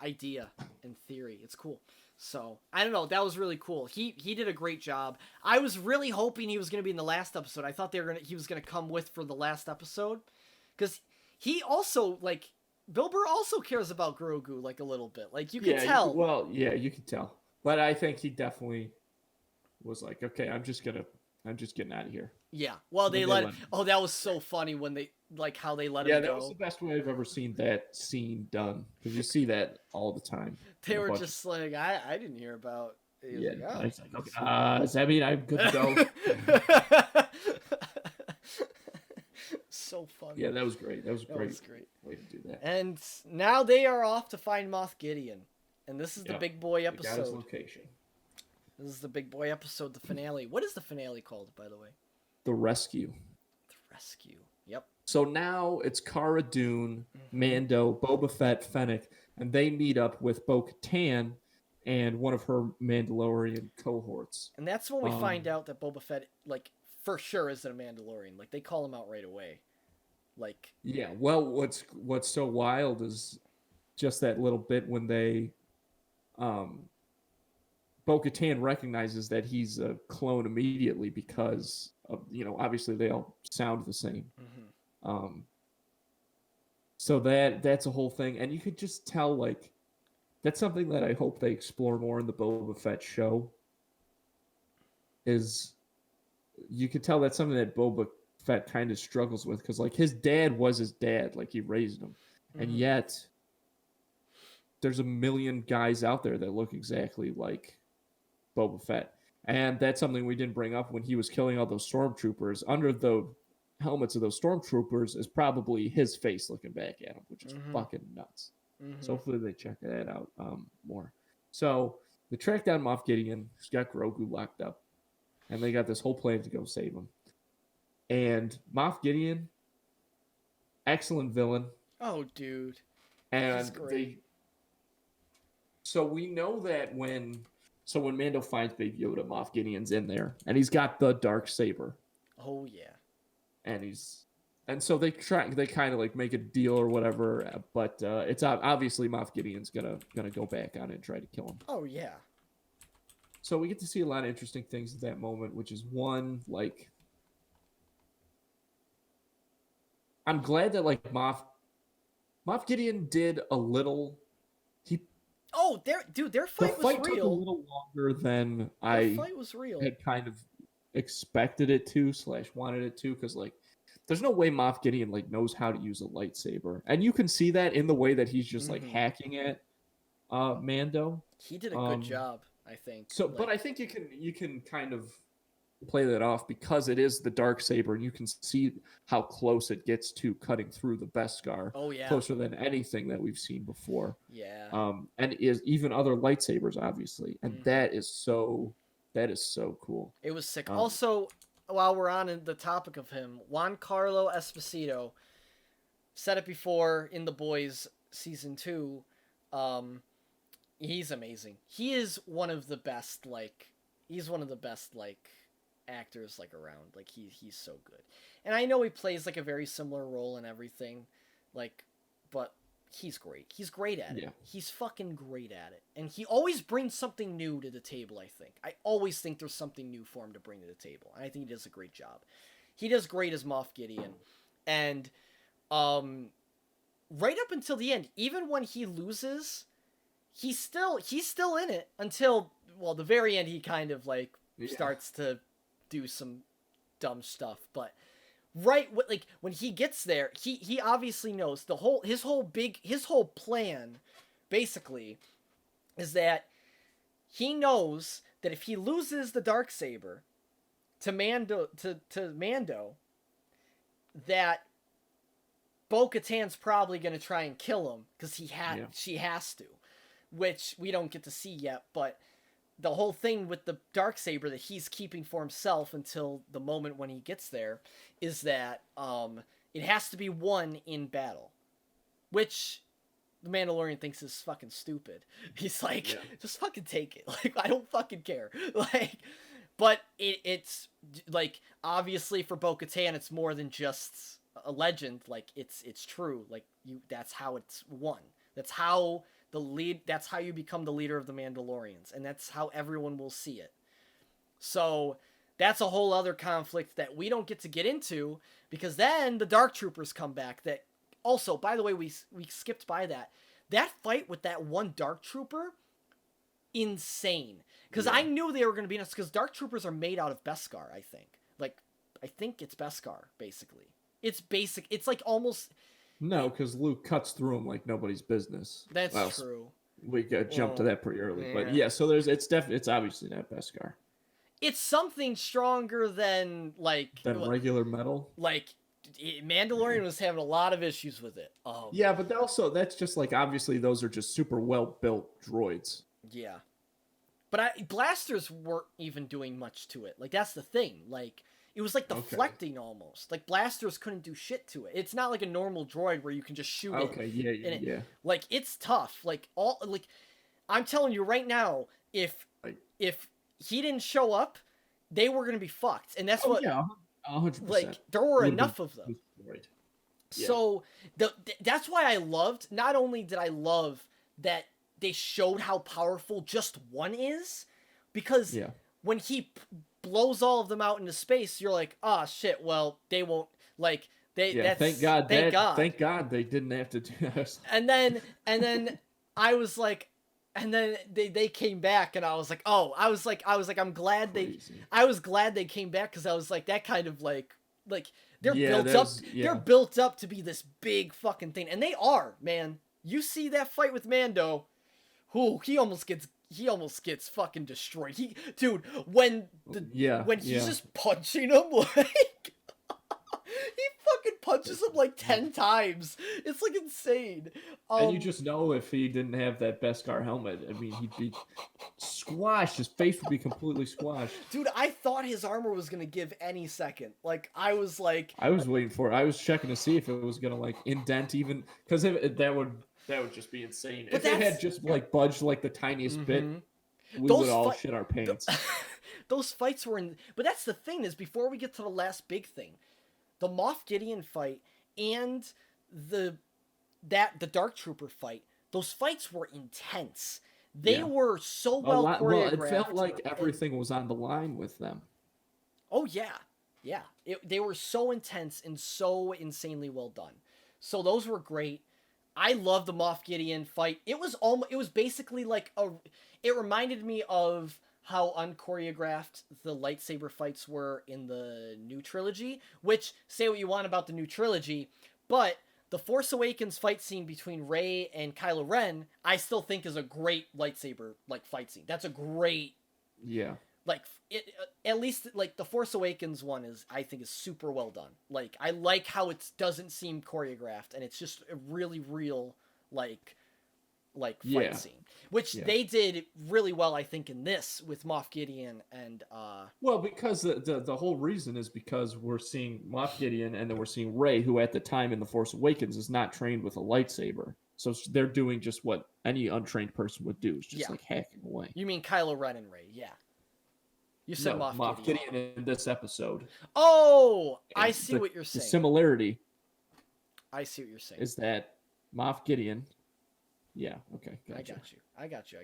idea and theory. It's cool. So, I don't know. That was really cool. He did a great job. I was really hoping he was going to be in the last episode. I thought he was going to come for the last episode. Because he also, like, Bill Burr also cares about Grogu, like, a little bit. Like, you can tell. You can tell. But I think he definitely was like, okay, I'm just getting out of here. Yeah. Well, When they they let. let him. Oh, that was so funny when they how they let Yeah, him that was the go. best way I've ever seen that scene done because you see that all the time They in a were bunch of. just like, I didn't hear about. He was Yeah, like, and oh. it's like, okay, does that mean I'm good to go? So funny. Yeah, that was great. That was a That great was great. way to do that. And now they are off to find Moff Gideon, and this is the Yep. big boy They got his episode. location. This is the big boy episode, the finale. What is the finale called, by the way? The rescue. The Rescue. Yep. So now it's Cara Dune, Mando, Boba Fett, Fennec, and they meet up with Bo-Katan and one of her Mandalorian cohorts. And that's when we find out that Boba Fett, like, for sure isn't a Mandalorian. Like, they call him out right away. Like, Yeah, well, what's so wild is just that little bit when they, Bo-Katan recognizes that he's a clone immediately because of, obviously they all sound the same. So that's a whole thing, and you could just tell like that's something that I hope they explore more in the Boba Fett show. Is you could tell that's something that Boba Fett kind of struggles with because like his dad was his dad, like he raised him, and yet there's a million guys out there that look exactly like Boba Fett, and that's something we didn't bring up when he was killing all those stormtroopers. Under the helmets of those stormtroopers is probably his face looking back at him, which is fucking nuts. So hopefully they check that out more. So they track down Moff Gideon, who's got Grogu locked up, and they got this whole plan to go save him. And Moff Gideon, excellent villain, oh, dude. and He's great. So we know that when Mando finds Baby Yoda, Moff Gideon's in there, and he's got the dark saber. Oh, yeah. And so they kind of like make a deal or whatever, but it's obviously Moff Gideon's gonna go back on it and try to kill him. Oh, yeah. So we get to see a lot of interesting things at that moment, which is one like I'm glad that like Moff Gideon did a little. Oh, their The fight was fight took a real. little longer than The I fight was real. had kind of expected it to / wanted it to, because like there's no way Moff Gideon like knows how to use a lightsaber, and you can see that in the way that he's just like hacking at Mando. He did a good job, I think. So, but I think you can kind of play that off because it is the dark saber, and you can see how close it gets to cutting through the Beskar. Oh, yeah. Closer than anything that we've seen before. Yeah. And is even other lightsabers, obviously, and that is so cool. It was sick. Also, while we're on the topic of him, Giancarlo Esposito said it before in The Boys season 2. He's amazing. He is one of the best. He's one of the best actors around. Like he's so good. And I know he plays like a very similar role and everything, but he's great. He's great at it. Yeah. He's fucking great at it. And he always brings something new to the table, I think. I always think there's something new for him to bring to the table. And I think he does a great job. He does great as Moff Gideon. And right up until the end, even when he loses, he's still in it until the very end. He kind of starts to do some dumb stuff, but when he gets there, he obviously knows his whole plan basically is that he knows that if he loses the Darksaber to Mando that Bo-Katan's probably going to try and kill him because she has to, which we don't get to see yet, but the whole thing with the Darksaber that he's keeping for himself until the moment when he gets there is that it has to be won in battle, which the Mandalorian thinks is fucking stupid. He's like, just fucking take it. Like, I don't fucking care. But it's like, obviously for Bo-Katan, it's more than just a legend. Like, it's true. Like, that's how it's won. That's how you become the leader of the Mandalorians, and that's how everyone will see it. So that's a whole other conflict that we don't get to get into, because then the Dark Troopers come back. That also, by the way, we skipped by that fight with that one Dark Trooper insane. Because I knew they were going to be nuts, because Dark Troopers are made out of Beskar, I think. Like, I think it's Beskar, basically. It's basic. It's like almost... No, because Luke cuts through them like nobody's business. That's true. We got jumped to that pretty early. Yeah. But yeah, so it's obviously not Beskar. It's something stronger than, like... Than regular metal? Like, Mandalorian was having a lot of issues with it. Yeah, but that's just like, obviously those are just super well-built droids. Yeah. But blasters weren't even doing much to it. Like, that's the thing. Like, it was like deflecting almost. Like, blasters couldn't do shit to it. It's not like a normal droid where you can just shoot it. Okay, yeah. Like, it's tough. Like, I'm telling you right now, if he didn't show up, they were gonna be fucked. And that's what... yeah, 100%. Like, there were enough of them. Right. So, that's why I loved... Not only did I love that they showed how powerful just one is, because when he blows all of them out into space, you're like, oh shit, well, they won't, like, thank God they didn't have to do this. And then I was like, and then they came back, and I was like, I'm glad they came back, because I was like, that kind of like they're built up to be this big fucking thing, and they are, man. You see that fight with Mando, he almost gets fucking destroyed. When he's just punching him, like, he fucking punches him like 10 times. It's like insane. And you just know if he didn't have that Beskar helmet, I mean, he'd be squashed. His face would be completely squashed. Dude, I thought his armor was gonna give any second. Like, I was waiting for it. I was checking to see if it was gonna like indent even, because that would just be insane. But if it had just like budged like the tiniest bit, we would all shit our pants. Those fights were but that's the thing, is before we get to the last big thing, the Moff Gideon fight and the Dark Trooper fight, those fights were intense. They were so well choreographed. Well, it felt like everything was on the line with them. Oh yeah. Yeah. They were so intense and so insanely well done. So those were great. I love the Moff Gideon fight. It was basically like it reminded me of how unchoreographed the lightsaber fights were in the new trilogy, which, say what you want about the new trilogy, but the Force Awakens fight scene between Rey and Kylo Ren, I still think is a great lightsaber like fight scene. That's a great like at least like the Force Awakens one I think is super well done. Like, I like how it doesn't seem choreographed, and it's just a really real like fight scene, which they did really well, I think, in this with Moff Gideon and well, because the whole reason is because we're seeing Moff Gideon, and then we're seeing Rey, who at the time in the Force Awakens is not trained with a lightsaber, so they're doing just what any untrained person would do, is just like hacking away. You mean Kylo Ren and Rey? Yeah. You said Moff Gideon in this episode. Oh, I see what you're saying. The similarity. I see what you're saying. Is that Moff Gideon? Yeah. Okay. Gotcha. I got you.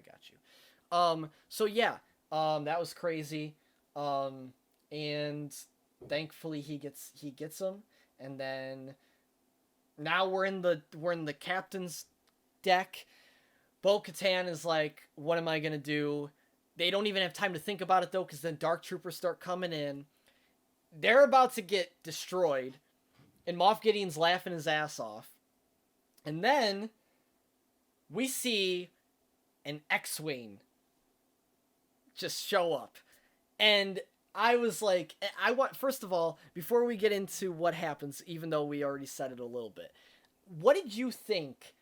So yeah. That was crazy. And thankfully he gets them, and then now we're in the captain's deck. Bo-Katan is like, what am I gonna do? They don't even have time to think about it, though, because then Dark Troopers start coming in. They're about to get destroyed, and Moff Gideon's laughing his ass off. And then we see an X-Wing just show up. And I was like, first of all, before we get into what happens, even though we already said it a little bit, what did you think?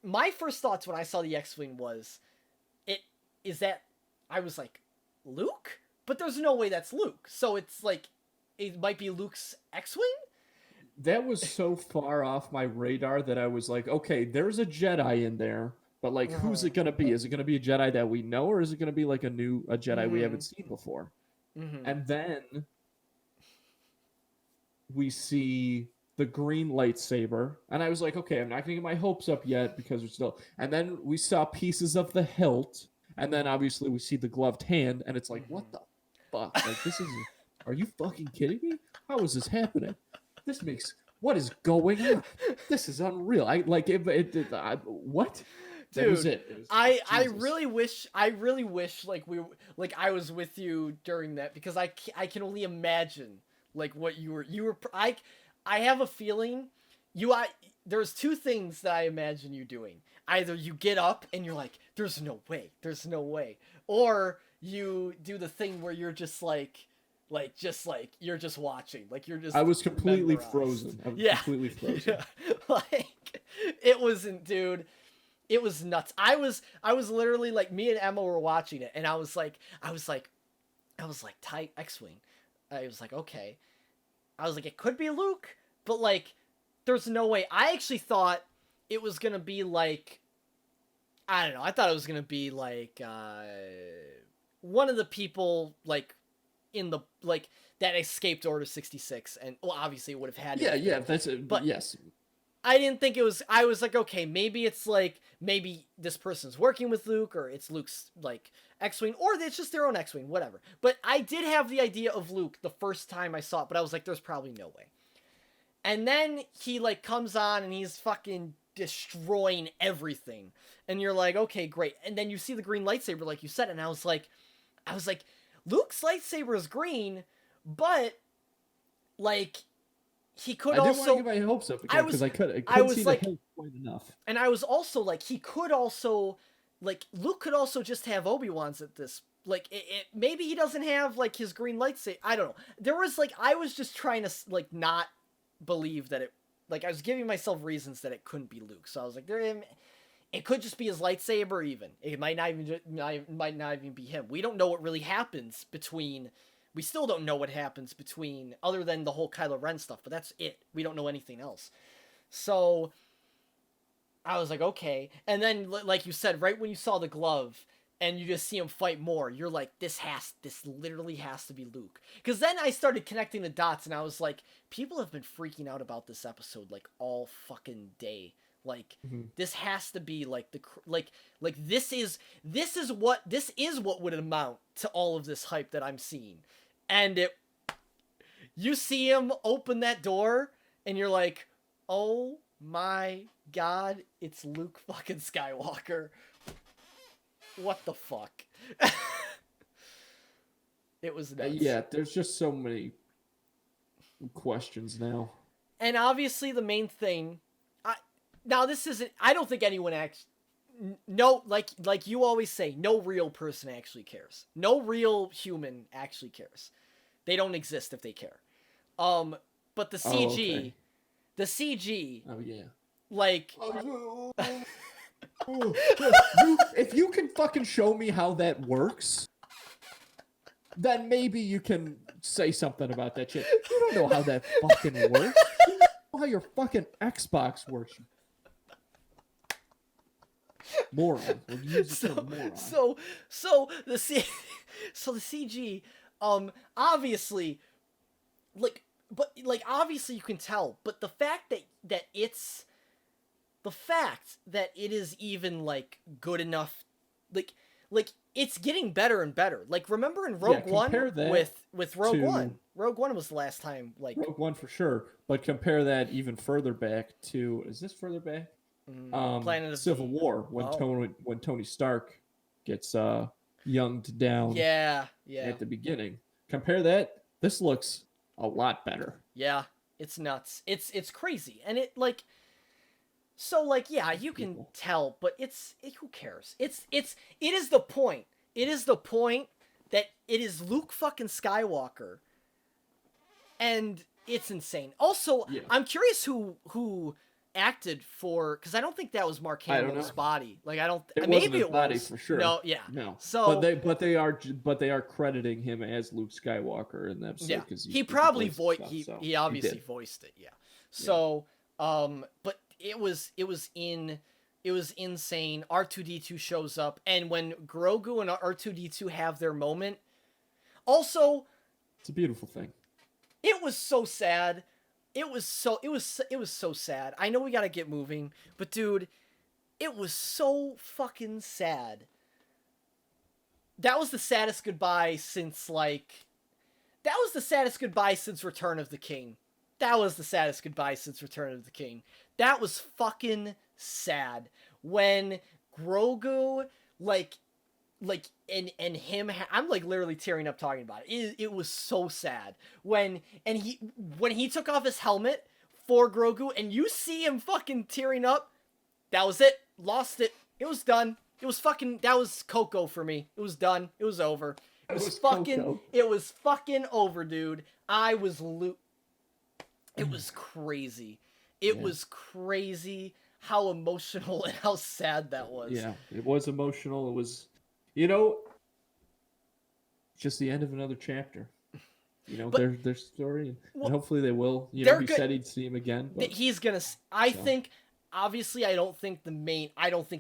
My first thoughts when I saw the X-Wing I was like, Luke? But there's no way that's Luke. So it's like, it might be Luke's X-Wing? That was so far off my radar that I was like, okay, there's a Jedi in there, but like, who's it going to be? Is it going to be a Jedi that we know, or is it going to be like a Jedi we haven't seen before? And then we see the green lightsaber, and I was like, okay, I'm not going to get my hopes up yet, because we're still... And then we saw pieces of the hilt, and then obviously we see the gloved hand, and it's like, what the fuck? Like, this is... Are you fucking kidding me? How is this happening? What is going on? This is unreal. What? That was Dude, it. It was I just I Jesus. really wish like I was with you during that, because I can only imagine like what you were I have a feeling there's two things that I imagine you doing. Either you get up and you're like, there's no way, or you do the thing where you're just you're just watching, like you're just I was completely memorized. frozen. I was Yeah. completely frozen. Yeah. Like it wasn't, dude. It was nuts. I was literally like, me and Emma were watching it, and I was like, tight X-wing. I was like, okay. I was like, it could be Luke, but like, there's no way. I actually thought it was gonna be like, I don't know. I thought it was gonna be like one of the people like in the like that escaped Order 66, and well, obviously it would have had. Yeah, that's it. But Yes. I didn't think it was. I was like, okay, maybe it's like, maybe this person's working with Luke, or it's Luke's like X-wing, or it's just their own X-wing, whatever. But I did have the idea of Luke the first time I saw it, but I was like, there's probably no way. And then he like comes on and he's fucking destroying everything, and you're like, okay, great. And then you see the green lightsaber, like you said, and I was like, Luke's lightsaber is green, but like. He could I didn't also want to get my hopes up again because I couldn't see like, the hilt quite enough. and I was also like, he could also, like, Luke could also just have Obi-Wan's at this, like, maybe he doesn't have, like, his green lightsaber, I don't know. There was, like, I was just trying to, like, not believe that it, like, I was giving myself reasons that it couldn't be Luke, so I was like, it could just be his lightsaber even. It might not even be him. We don't know what really happens between... We still don't know what happens between, other than the whole Kylo Ren stuff, but that's it. We don't know anything else. So, I was like, okay. And then, like you said, right when you saw the glove, and you just see him fight more, you're like, this literally has to be Luke. Because then I started connecting the dots, and I was like, people have been freaking out about this episode, like, all fucking day. Like, this has to be, like, this is what would amount to all of this hype that I'm seeing. And you see him open that door, and you're like, oh my god, it's Luke fucking Skywalker. What the fuck? It was nuts. Yeah, there's just so many questions now. And obviously the main thing, I don't think anyone like you always say, no real person actually cares. No real human actually cares. They don't exist if they care. But the CG, okay. the CG, Oh yeah. like, if you can fucking show me how that works, then maybe you can say something about that shit. You don't know how that fucking works. You don't know how your fucking Xbox works. Moron. We'll use the term moron. So the CG, obviously, obviously you can tell, but the fact that it is even like good enough, like it's getting better and better. Like, remember in Rogue One with Rogue One. Rogue One was the last time, like, Rogue One for sure, but compare that even further back to, is this further back? Planet of Civil War, when Tony Stark gets younged down. Yeah. At the beginning. Compare that. This looks a lot better. Yeah, it's nuts. It's crazy, and it like. So like, yeah, you can tell, but who cares? It is the point. It is the point that it is Luke fucking Skywalker, and it's insane. Also, yeah. I'm curious who acted for, because I don't think that was Mark Hamill's body. Like, I don't. It maybe wasn't his it body was for sure. No, yeah, no. So, but they are crediting him as Luke Skywalker in the episode. Yeah, because he probably he obviously voiced it. Yeah. So, but it was insane. R2-D2 shows up, and when Grogu and R2-D2 have their moment, also, it's a beautiful thing. It was so sad. It was so sad. I know we gotta get moving, but dude, it was so fucking sad. That was the saddest goodbye since Return of the King. That was the saddest goodbye since Return of the King. That was fucking sad. When Grogu, and him, I'm like literally tearing up talking about it. It was so sad when he took off his helmet for Grogu, and you see him fucking tearing up. That was it. Lost it. It was done. It was fucking. That was Coco for me. It was done. It was over. It was fucking. Coco. It was fucking over, dude. It was crazy. It was crazy how emotional and how sad that was. Yeah, it was emotional. It was, just the end of another chapter. Their story, and hopefully they will. He said he'd see him again. But, he's gonna. I think. Obviously, I don't think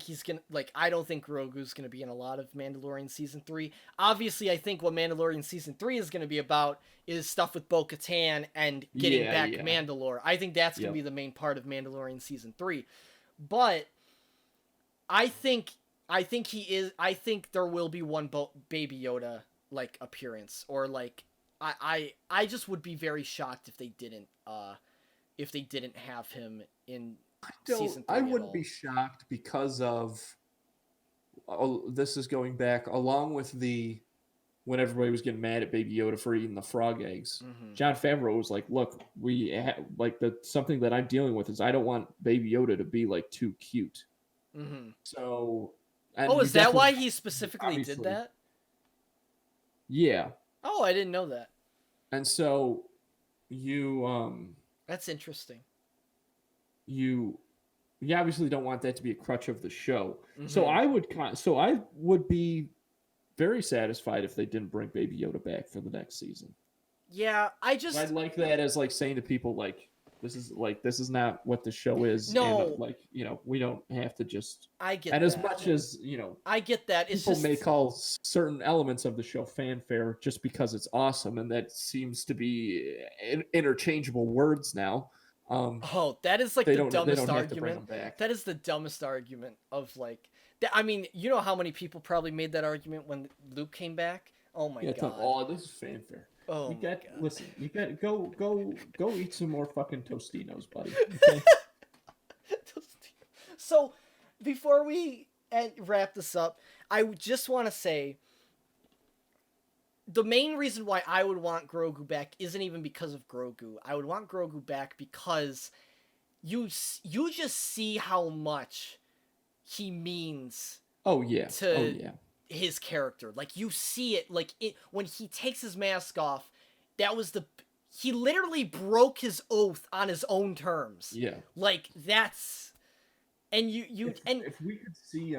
he's gonna I don't think Grogu's gonna be in a lot of Mandalorian season 3. Obviously, I think what Mandalorian season 3 is gonna be about is stuff with Bo-Katan and getting back Mandalore. I think that's gonna be the main part of Mandalorian season 3. But I think he is. I think there will be one Baby Yoda appearance, or I just would be very shocked if they didn't have him in. I wouldn't be shocked because of this is going back along with when everybody was getting mad at Baby Yoda for eating the frog eggs. Mm-hmm. Jon Favreau was like, "Look, something that I'm dealing with is I don't want Baby Yoda to be too cute." Mm-hmm. So, is that why he specifically did that? Yeah. Oh, I didn't know that. And so, that's interesting. You obviously don't want that to be a crutch of the show. Mm-hmm. So I would be very satisfied if they didn't bring Baby Yoda back for the next season. Yeah, I'd like that as saying to people this is not what the show is. No, and, we don't have to just. I get and that. As much as I get that. People may call certain elements of the show fanfare just because it's awesome, and that seems to be interchangeable words now. That is the dumbest argument. That is the dumbest argument of I mean, you know how many people probably made that argument when Luke came back? Oh my god. This is fanfare. Oh, listen, you got go eat some more fucking Tostinos, buddy. Okay? So, before we wrap this up, I just want to say the main reason why I would want Grogu back isn't even because of Grogu. I would want Grogu back because you just see how much he means. To his character. You see it. When he takes his mask off, he literally broke his oath on his own terms. Yeah. That's. And if we could see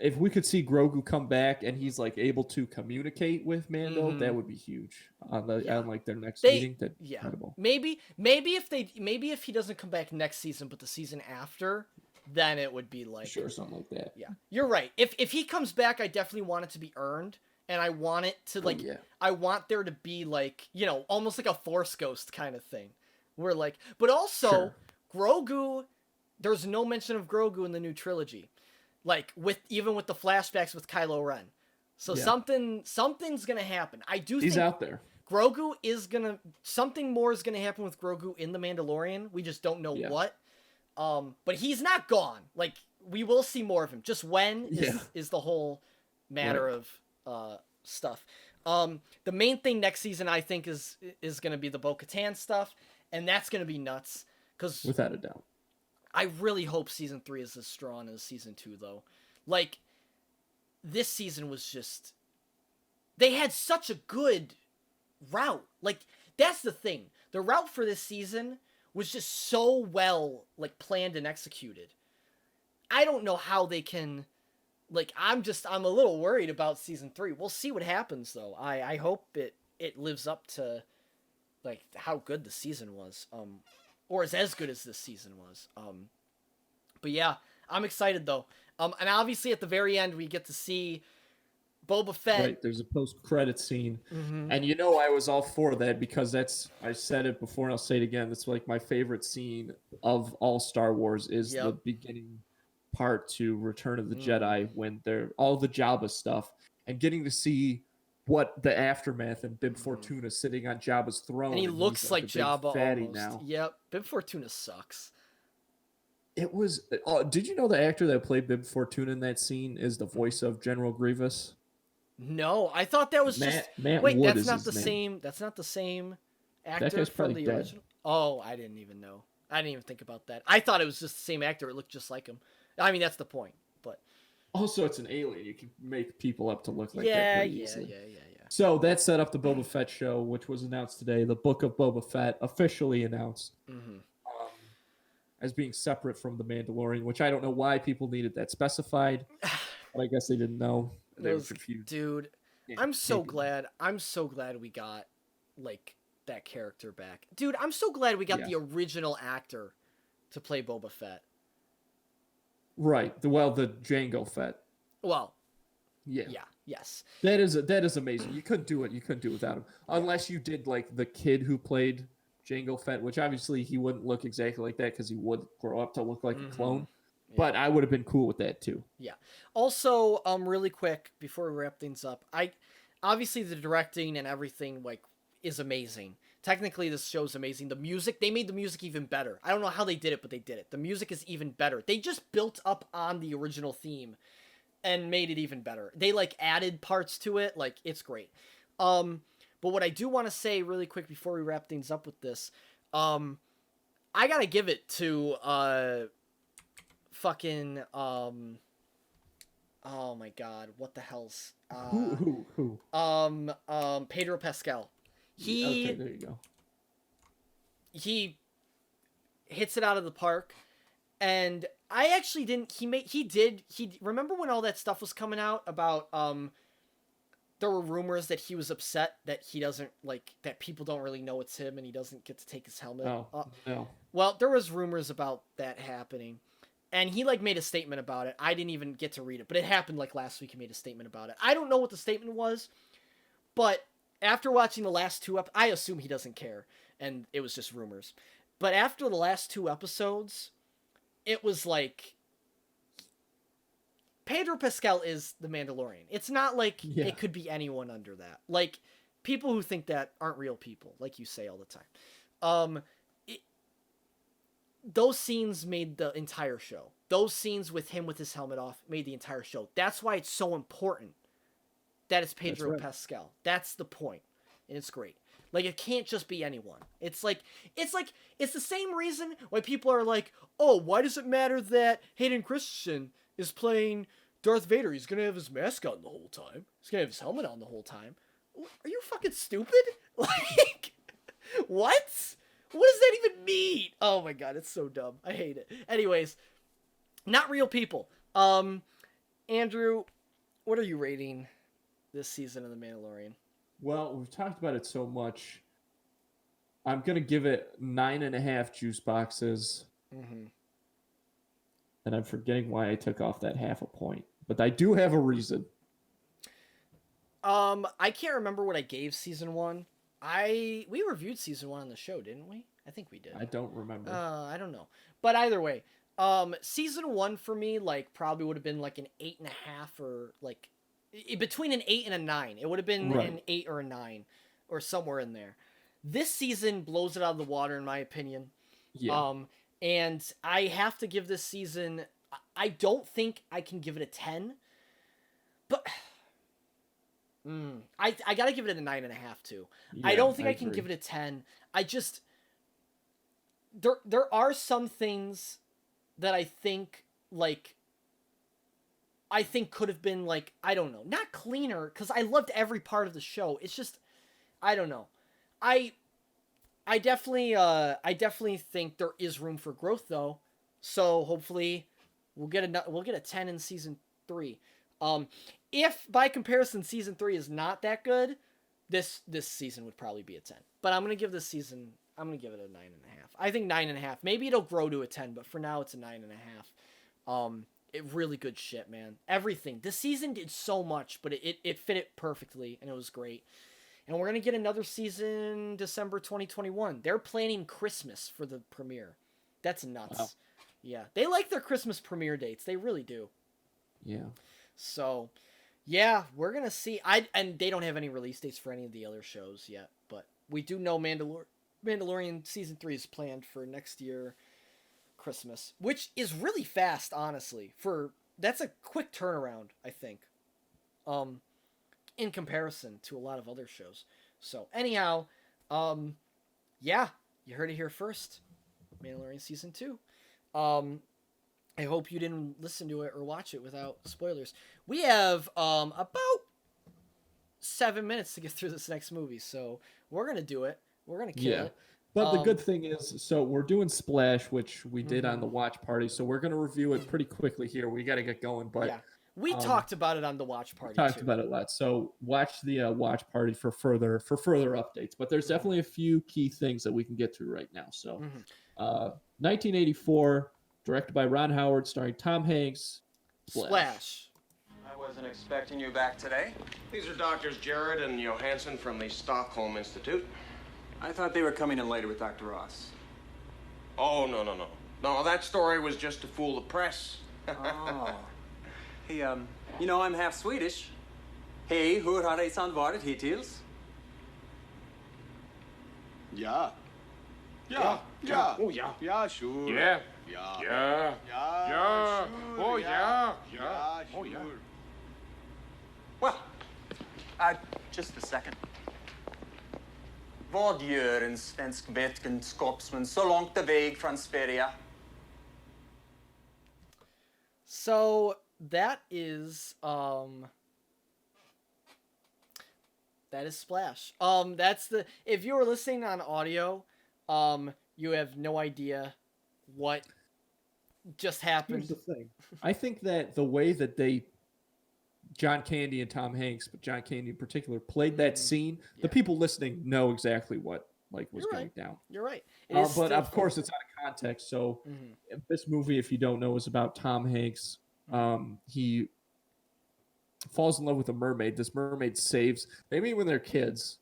if we could see Grogu come back and he's able to communicate with Mando, that would be huge on their next meeting. That's incredible. Maybe if he doesn't come back next season, but the season after, then it would be sure, something like that. Yeah, you're right. If he comes back, I definitely want it to be earned, and I want it to I want there to be almost like a Force ghost kind of thing, where but also Grogu. There's no mention of Grogu in the new trilogy. Even with the flashbacks with Kylo Ren. So something's gonna happen. I do think he's out there. Grogu something more is gonna happen with Grogu in The Mandalorian. We just don't know what. But he's not gone. We will see more of him. Just when is the whole matter of stuff. The main thing next season I think is gonna be the Bo-Katan stuff, and that's gonna be nuts. Without a doubt. I really hope season 3 is as strong as season 2, though. This season was just... They had such a good route. That's the thing. The route for this season was just so well, planned and executed. I don't know how they can... I'm a little worried about season 3. We'll see what happens, though. I hope it lives up to, how good the season was. Or is as good as this season was. But yeah, I'm excited though. And obviously at the very end we get to see Boba Fett. Right, there's a post-credit scene. Mm-hmm. And I was all for that because I said it before and I'll say it again. It's my favorite scene of all Star Wars is the beginning part to Return of the Jedi when they're all the Jabba stuff and getting to see what the aftermath and Bib Fortuna sitting on Jabba's throne. And he looks like Jabba fatty almost. now. Yep. Bib Fortuna sucks. It was. Oh, did you know the actor that played Ep.42 in that scene is the voice of General Grievous? No, I thought that was just. Matt Wait, Wood that's is not his the name. same. That's not the same That actor guy's from probably the dead. original. Oh, I didn't even know. I didn't even think about that. I thought it was just the same actor. It looked just like him. I mean, that's the point. But Also, it's an alien. You can make people up to look like that yeah, pretty yeah, easily. yeah, yeah, yeah. So that set up the Boba Fett show, which was announced today. The Book of Boba Fett officially announced as being separate from the Mandalorian, which I don't know why people needed that specified, but I guess they didn't know. They were Those confused. dude, Yeah, I'm so can't be- glad. I'm so glad we got like that character back, dude. I'm so glad we got Yeah. the original actor to play Boba Fett. Right. The Jango Fett. Well, Yeah. yeah, yes, That is amazing. You couldn't do it. You couldn't do it without him, unless you did like the kid who played Jango Fett, which obviously he wouldn't look exactly like that because he would grow up to look like a clone. But I would have been cool with that too. yeah. Also, really quick before we wrap things up, I obviously the directing and everything like is amazing. Technically, this show's amazing. The music, they made the music even better. I don't know how they did it, but they did it. The music is even better. They just built up on the original theme and made it even better. They like added parts to it. Like it's great. But what I do want to say really quick before we wrap things up with this, I gotta give it to fucking oh my god, what the hell's Who? Pedro Pascal. Okay, there you go. He hits it out of the park. And I actually didn't. He remember when all that stuff was coming out about there were rumors that he was upset that he doesn't like that people don't really know it's him and he doesn't get to take his helmet. Oh, no. Well, there was rumors about that happening, and he like made a statement about it. I didn't even get to read it, but it happened like last week. He made a statement about it. I don't know what the statement was, but after watching the last two I assume he doesn't care, and it was just rumors. But after the last two episodes, it was like Pedro Pascal is the Mandalorian. It's not like it could be anyone under that. Like people who think that aren't real people, like you say all the time. Those scenes made the entire show. Those scenes with him with his helmet off made the entire show. That's why it's so important that it's Pedro Pascal. That's the point. And it's great. Like it can't just be anyone. It's the same reason why people are like, "Oh, why does it matter that Hayden Christensen is playing Darth Vader? He's going to have his mask on the whole time. He's going to have his helmet on the whole time." Are you fucking stupid? Like what? What does that even mean? Oh my god, it's so dumb. I hate it. Anyways, not real people. Andrew, what are you rating this season of The Mandalorian? Well, we've talked about it so much. I'm going to give it 9.5 juice boxes. Mm-hmm. And I'm forgetting why I took off that half a point. But I do have a reason. I can't remember what I gave season 1. We reviewed season 1 on the show, didn't we? I think we did. I don't remember. I don't know. But either way, season 1 for me, like, probably would have been like an 8.5 or like between an 8 and a 9. It would have been an 8 or a 9 or somewhere in there. This season blows it out of the water, in my opinion. Yeah. And I have to give this season, I don't think I can give it a 10, but I gotta give it a 9.5 too. Yeah, I don't think I can agree. give it a 10. I just, there are some things that I think, like, could have been, like, I don't know, not cleaner, because I loved every part of the show. It's just, I don't know. I definitely think there is room for growth, though. So hopefully we'll get a 10 in season 3. If by comparison season 3 is not that good, this season would probably be a 10. But I'm gonna give this season, I'm gonna give it a 9.5. I think 9.5. Maybe it'll grow to a 10, but for now it's a 9.5. It really good shit, man. Everything. This season did so much, but it fit it perfectly, and it was great. And we're going to get another season December 2021. They're planning Christmas for the premiere. That's nuts. Wow. Yeah. They like their Christmas premiere dates. They really do. Yeah. So, yeah, we're going to see. And they don't have any release dates for any of the other shows yet. But we do know Mandalorian Season 3 is planned for next year, Christmas, which is really fast, honestly. That's a quick turnaround, I think, in comparison to a lot of other shows. So anyhow, yeah, you heard it here first. Mandalorian season 2. I hope you didn't listen to it or watch it without spoilers. We have about 7 minutes to get through this next movie, so we're gonna do it. We're gonna kill it. But the good thing is, so we're doing Splash, which we did on the watch party, so we're going to review it pretty quickly here. We got to get going, but yeah, we talked about it on the watch party. Talked about it a lot. So watch the watch party for further updates. But there's definitely a few key things that we can get to right now. So, 1984, directed by Ron Howard, starring Tom Hanks. Splash. I wasn't expecting you back today. These are Doctors Jared and Johansson from the Stockholm Institute. I thought they were coming in later with Dr. Ross. Oh, no. No, that story was just to fool the press. Oh. Hey, you know, I'm half Swedish. Hej, hur har resan varit hittills? Ja. Oh, yeah. Yeah, sure. Yeah. Yeah. Yeah. Yeah. Sure. Oh, yeah. Yeah. Oh, yeah. Well, just a second. Vad gör en svensk vetenskapsman så långt väg från Sverige? So that is Splash. That's the if you were listening on audio, you have no idea what just happened. Here's the thing. I think that the way that John Candy and Tom Hanks, but John Candy in particular, played that scene, the people listening know exactly what was going down. You're right. But of course, it's out of context. So this movie, if you don't know, is about Tom Hanks. He falls in love with a mermaid. This mermaid they meet when they're kids,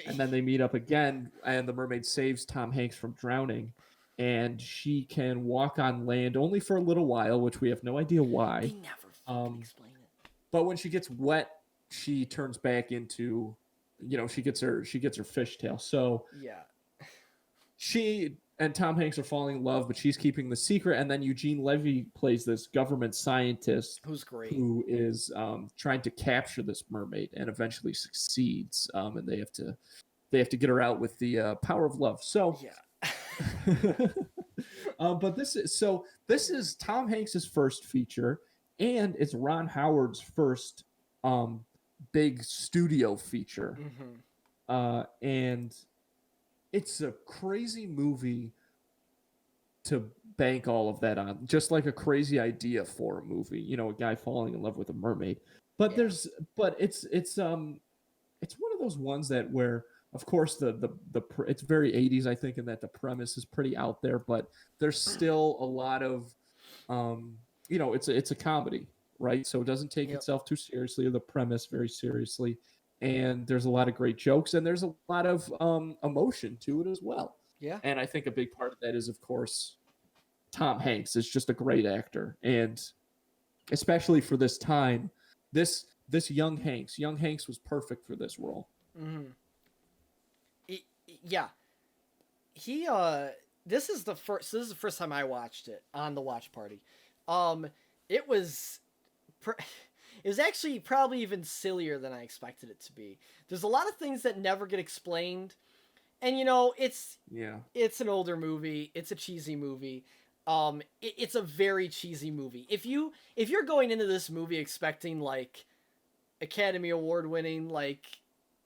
and then they meet up again, and the mermaid saves Tom Hanks from drowning, and she can walk on land only for a little while, which we have no idea why. They never fucking explain it. But when she gets wet, she turns back into, she gets her fishtail. So yeah, she and Tom Hanks are falling in love, but she's keeping the secret. And then Eugene Levy plays this government scientist who's great, who is trying to capture this mermaid and eventually succeeds. And they have to get her out with the power of love. So yeah. But this is Tom Hanks's first feature. And it's Ron Howard's first big studio feature. And it's a crazy movie to bank all of that on. Just like a crazy idea for a movie. A guy falling in love with a mermaid. But it's one of those ones that where, of course, it's very 80s, I think, in that the premise is pretty out there, but there's still a lot of it's a comedy, right? So it doesn't take itself too seriously, or the premise very seriously. And there's a lot of great jokes, and there's a lot of emotion to it as well. Yeah. And I think a big part of that is, of course, Tom Hanks is just a great actor. And especially for this time, this young Hanks was perfect for this role. Yeah. He this is the first time I watched it on the watch party. It was actually probably even sillier than I expected it to be. There's a lot of things that never get explained, and it's an older movie. It's a cheesy movie. It's a very cheesy movie. If you're going into this movie expecting like Academy Award winning like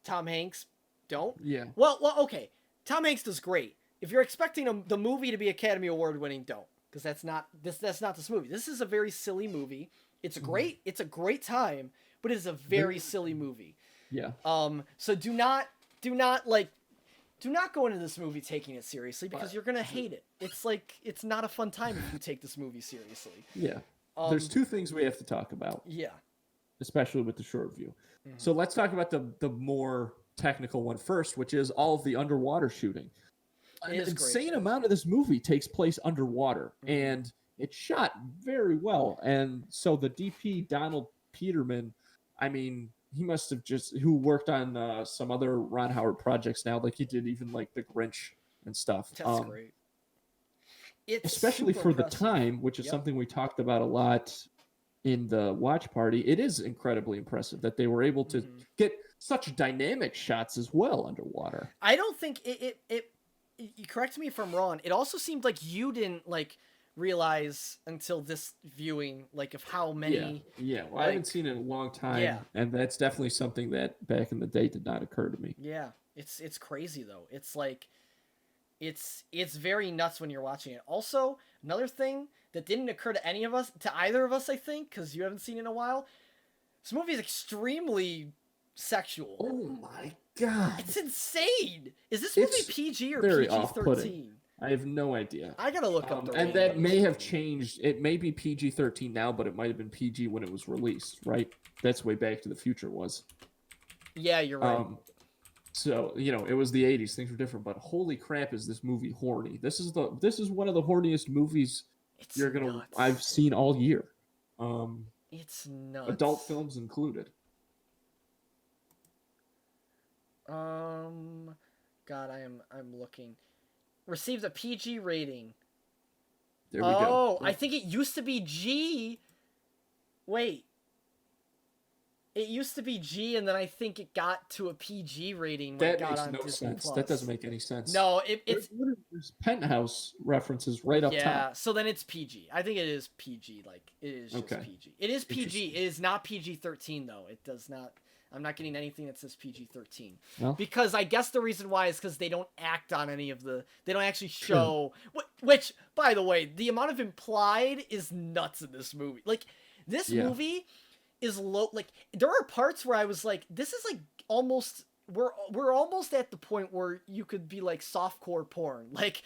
Tom Hanks, don't. Yeah. Well, okay. Tom Hanks does great. If you're expecting the movie to be Academy Award winning, don't. Because that's not this movie. This is a very silly movie. It's great. It's a great time, but it is a very silly movie. Yeah. So do not go into this movie taking it seriously, because you're gonna hate it. It's not a fun time if you take this movie seriously. Yeah. There's two things we have to talk about. Yeah. Especially with the short view. So let's talk about the more technical one first, which is all of the underwater shooting. An insane amount of this movie takes place underwater, and it's shot very well. And so the DP, Donald Peterman, I mean, he must have who worked on some other Ron Howard projects now, like he did even like The Grinch and stuff. That's great. It's especially super for the impressive. time, which is Yep. something we talked about a lot in the watch party. It is incredibly impressive that they were able to get such dynamic shots as well underwater. I don't think you correct me if I'm wrong. It also seemed like you didn't like realize until this viewing like of how many. Yeah. Well, I like, haven't seen it in a long time, Yeah. and that's definitely something that back in the day did not occur to me. Yeah, it's crazy though. It's like it's very nuts when you're watching it. Also, another thing that didn't occur to either of us, I think, because you haven't seen it in a while. This movie is extremely sexual. Oh my god! It's insane. Is this movie It's PG or very PG-13? off-putting. I have no idea. I gotta look up the and rating. that may have changed. It may be PG-13 now, but it might have been PG when it was released, right? That's way Back to the Future was. Yeah, you're right. So, it was the 80s. Things were different, but holy crap, is this movie horny. This is one of the horniest movies It's nuts. I've seen all year. It's nuts. Adult films included. God, I'm looking. Received a PG rating. There we go. I think it used to be G. Wait. It used to be G, and then I think it got to a PG rating when it That got makes on no Disney sense. Plus. That doesn't make any sense. No, it's There's Penthouse references right up top. So then it's PG. I think it is PG. Like it is just Okay. PG. It is PG. Interesting. It is not PG-13 though. It does not. I'm not getting anything that says PG-13 Well. because I guess the reason why is because they don't act on any of the. They don't actually show. Which, by the way, the amount of implied is nuts in this movie. Like this movie is low. Like there are parts where I was like, this is like almost. We're almost at the point where you could be like softcore porn. Like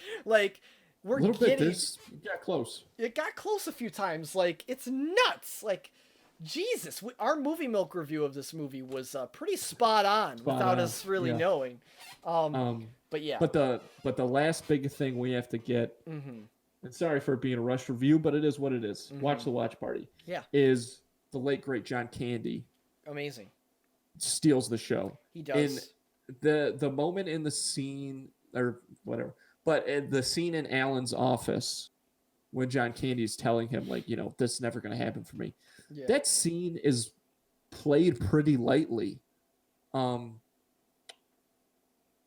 we're A little bit. getting. You got close. It got close a few times. Like it's nuts. Like Jesus, our movie milk review of this movie was pretty spot on without us really knowing. But yeah. But the last big thing we have to get, and sorry for it being a rush review, but it is what it is. Watch the watch party. Yeah. Is the late great John Candy Amazing. steals the show. He does. In the moment in the scene or whatever, but in the scene in Alan's office when John Candy is telling him like, this is never going to happen for me. Yeah. That scene is played pretty lightly.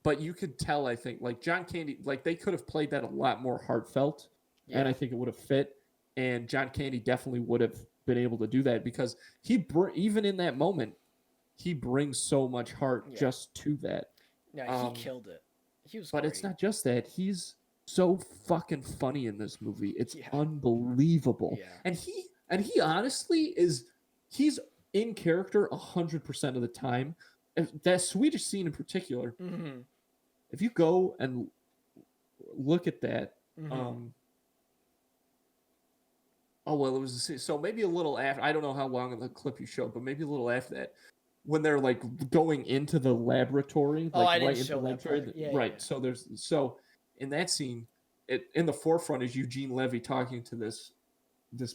But you could tell, I think, like John Candy, like they could have played that a lot more heartfelt, and I think it would have fit. And John Candy definitely would have been able to do that because even in that moment, he brings so much heart just to that. Yeah, he killed it. He was. But great. it's not just that; he's so fucking funny in this movie. It's unbelievable. Yeah. And he honestly he's in character 100% of the time. That Swedish scene in particular, if you go and look at that, it was so maybe a little after. I don't know how long of the clip you showed, but maybe a little after that, when they're like going into the laboratory, like I didn't right into show the that laboratory, part. Yeah, right? yeah. So in that scene, in the forefront is Eugene Levy talking to this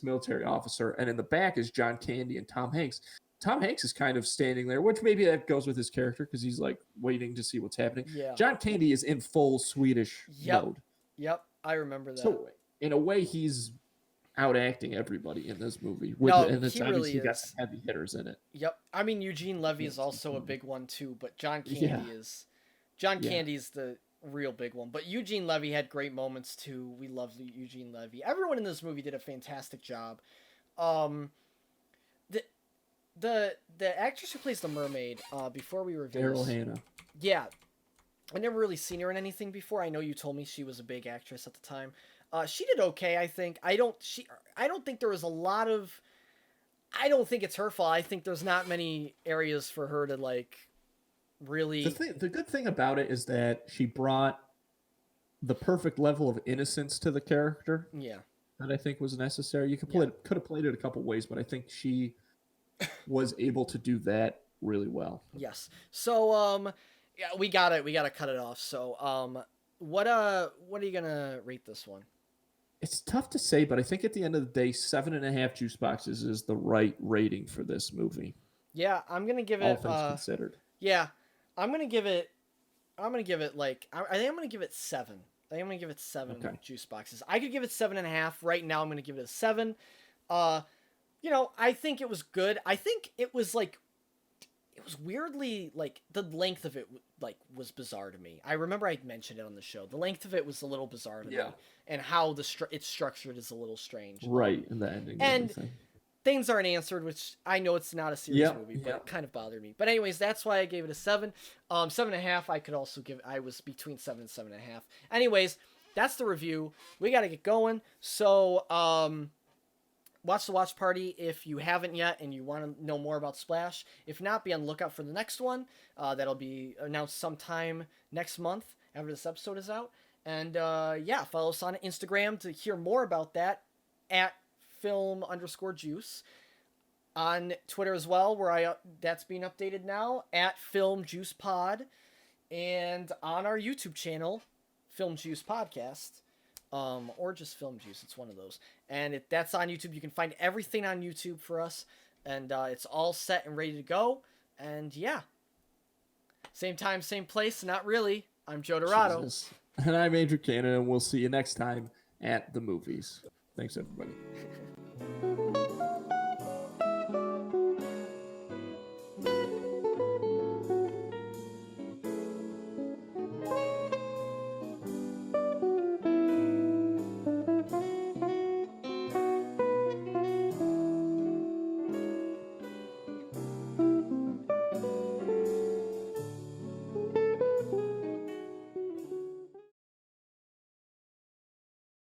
military officer, and in the back is John Candy and Tom Hanks. Tom Hanks is kind of standing there, which maybe that goes with his character because he's like waiting to see what's happening. Yeah. John Candy is in full Swedish mode. Yep, I remember that. So in a way, he's out acting everybody in this movie. And it's he obviously really got is. some heavy hitters in it. Yep. I mean, Eugene Levy is also a big one too, but John Candy is. John Candy's the real big one. But Eugene Levy had great moments too. We love Eugene Levy. Everyone in this movie did a fantastic job. The actress who plays the mermaid, before we review Daryl Hannah. Yeah. I never really seen her in anything before. I know you told me she was a big actress at the time. She did okay, I think. I don't think there was a lot of. I don't think it's her fault. I think there's not many areas for her to like really. The good thing about it is that she brought the perfect level of innocence to the character. Yeah. That I think was necessary. You could have played it a couple ways, but I think she was able to do that really well. Yes. So yeah, we gotta cut it off. So what are you gonna rate this one? It's tough to say, but I think at the end of the day, 7.5 juice boxes is the right rating for this movie. Yeah, I'm gonna give it. All things considered. Yeah, I'm gonna give it like I think I'm gonna give it 7. I'm gonna give it 7 Okay. juice boxes. I could give it 7.5. Right now, I'm gonna give it a 7. I think it was good. I think it was like, it was weirdly like the length of it like was bizarre to me. I remember I mentioned it on the show. The length of it was a little bizarre to me, and how it's structured is a little strange. Right, and the ending and everything. things aren't answered, which I know it's not a serious movie, but it kind of bothered me. But anyways, that's why I gave it a 7. 7.5. I could also give. I was between 7 and 7.5. Anyways, that's the review. We got to get going. So watch the watch party if you haven't yet and you want to know more about Splash. If not, be on the lookout for the next one. That'll be announced sometime next month after this episode is out. And follow us on Instagram to hear more about that at film_juice. On Twitter as well, where that's being updated now at filmjuicepod. And on our YouTube channel, Film Juice Podcast. Or just Film Juice. It's one of those. And that's on YouTube. You can find everything on YouTube for us. And it's all set and ready to go. And yeah. Same time, same place. Not really. I'm Joe Dorado. Jesus. And I'm Andrew Cannon, and we'll see you next time at the movies. Thanks, everybody.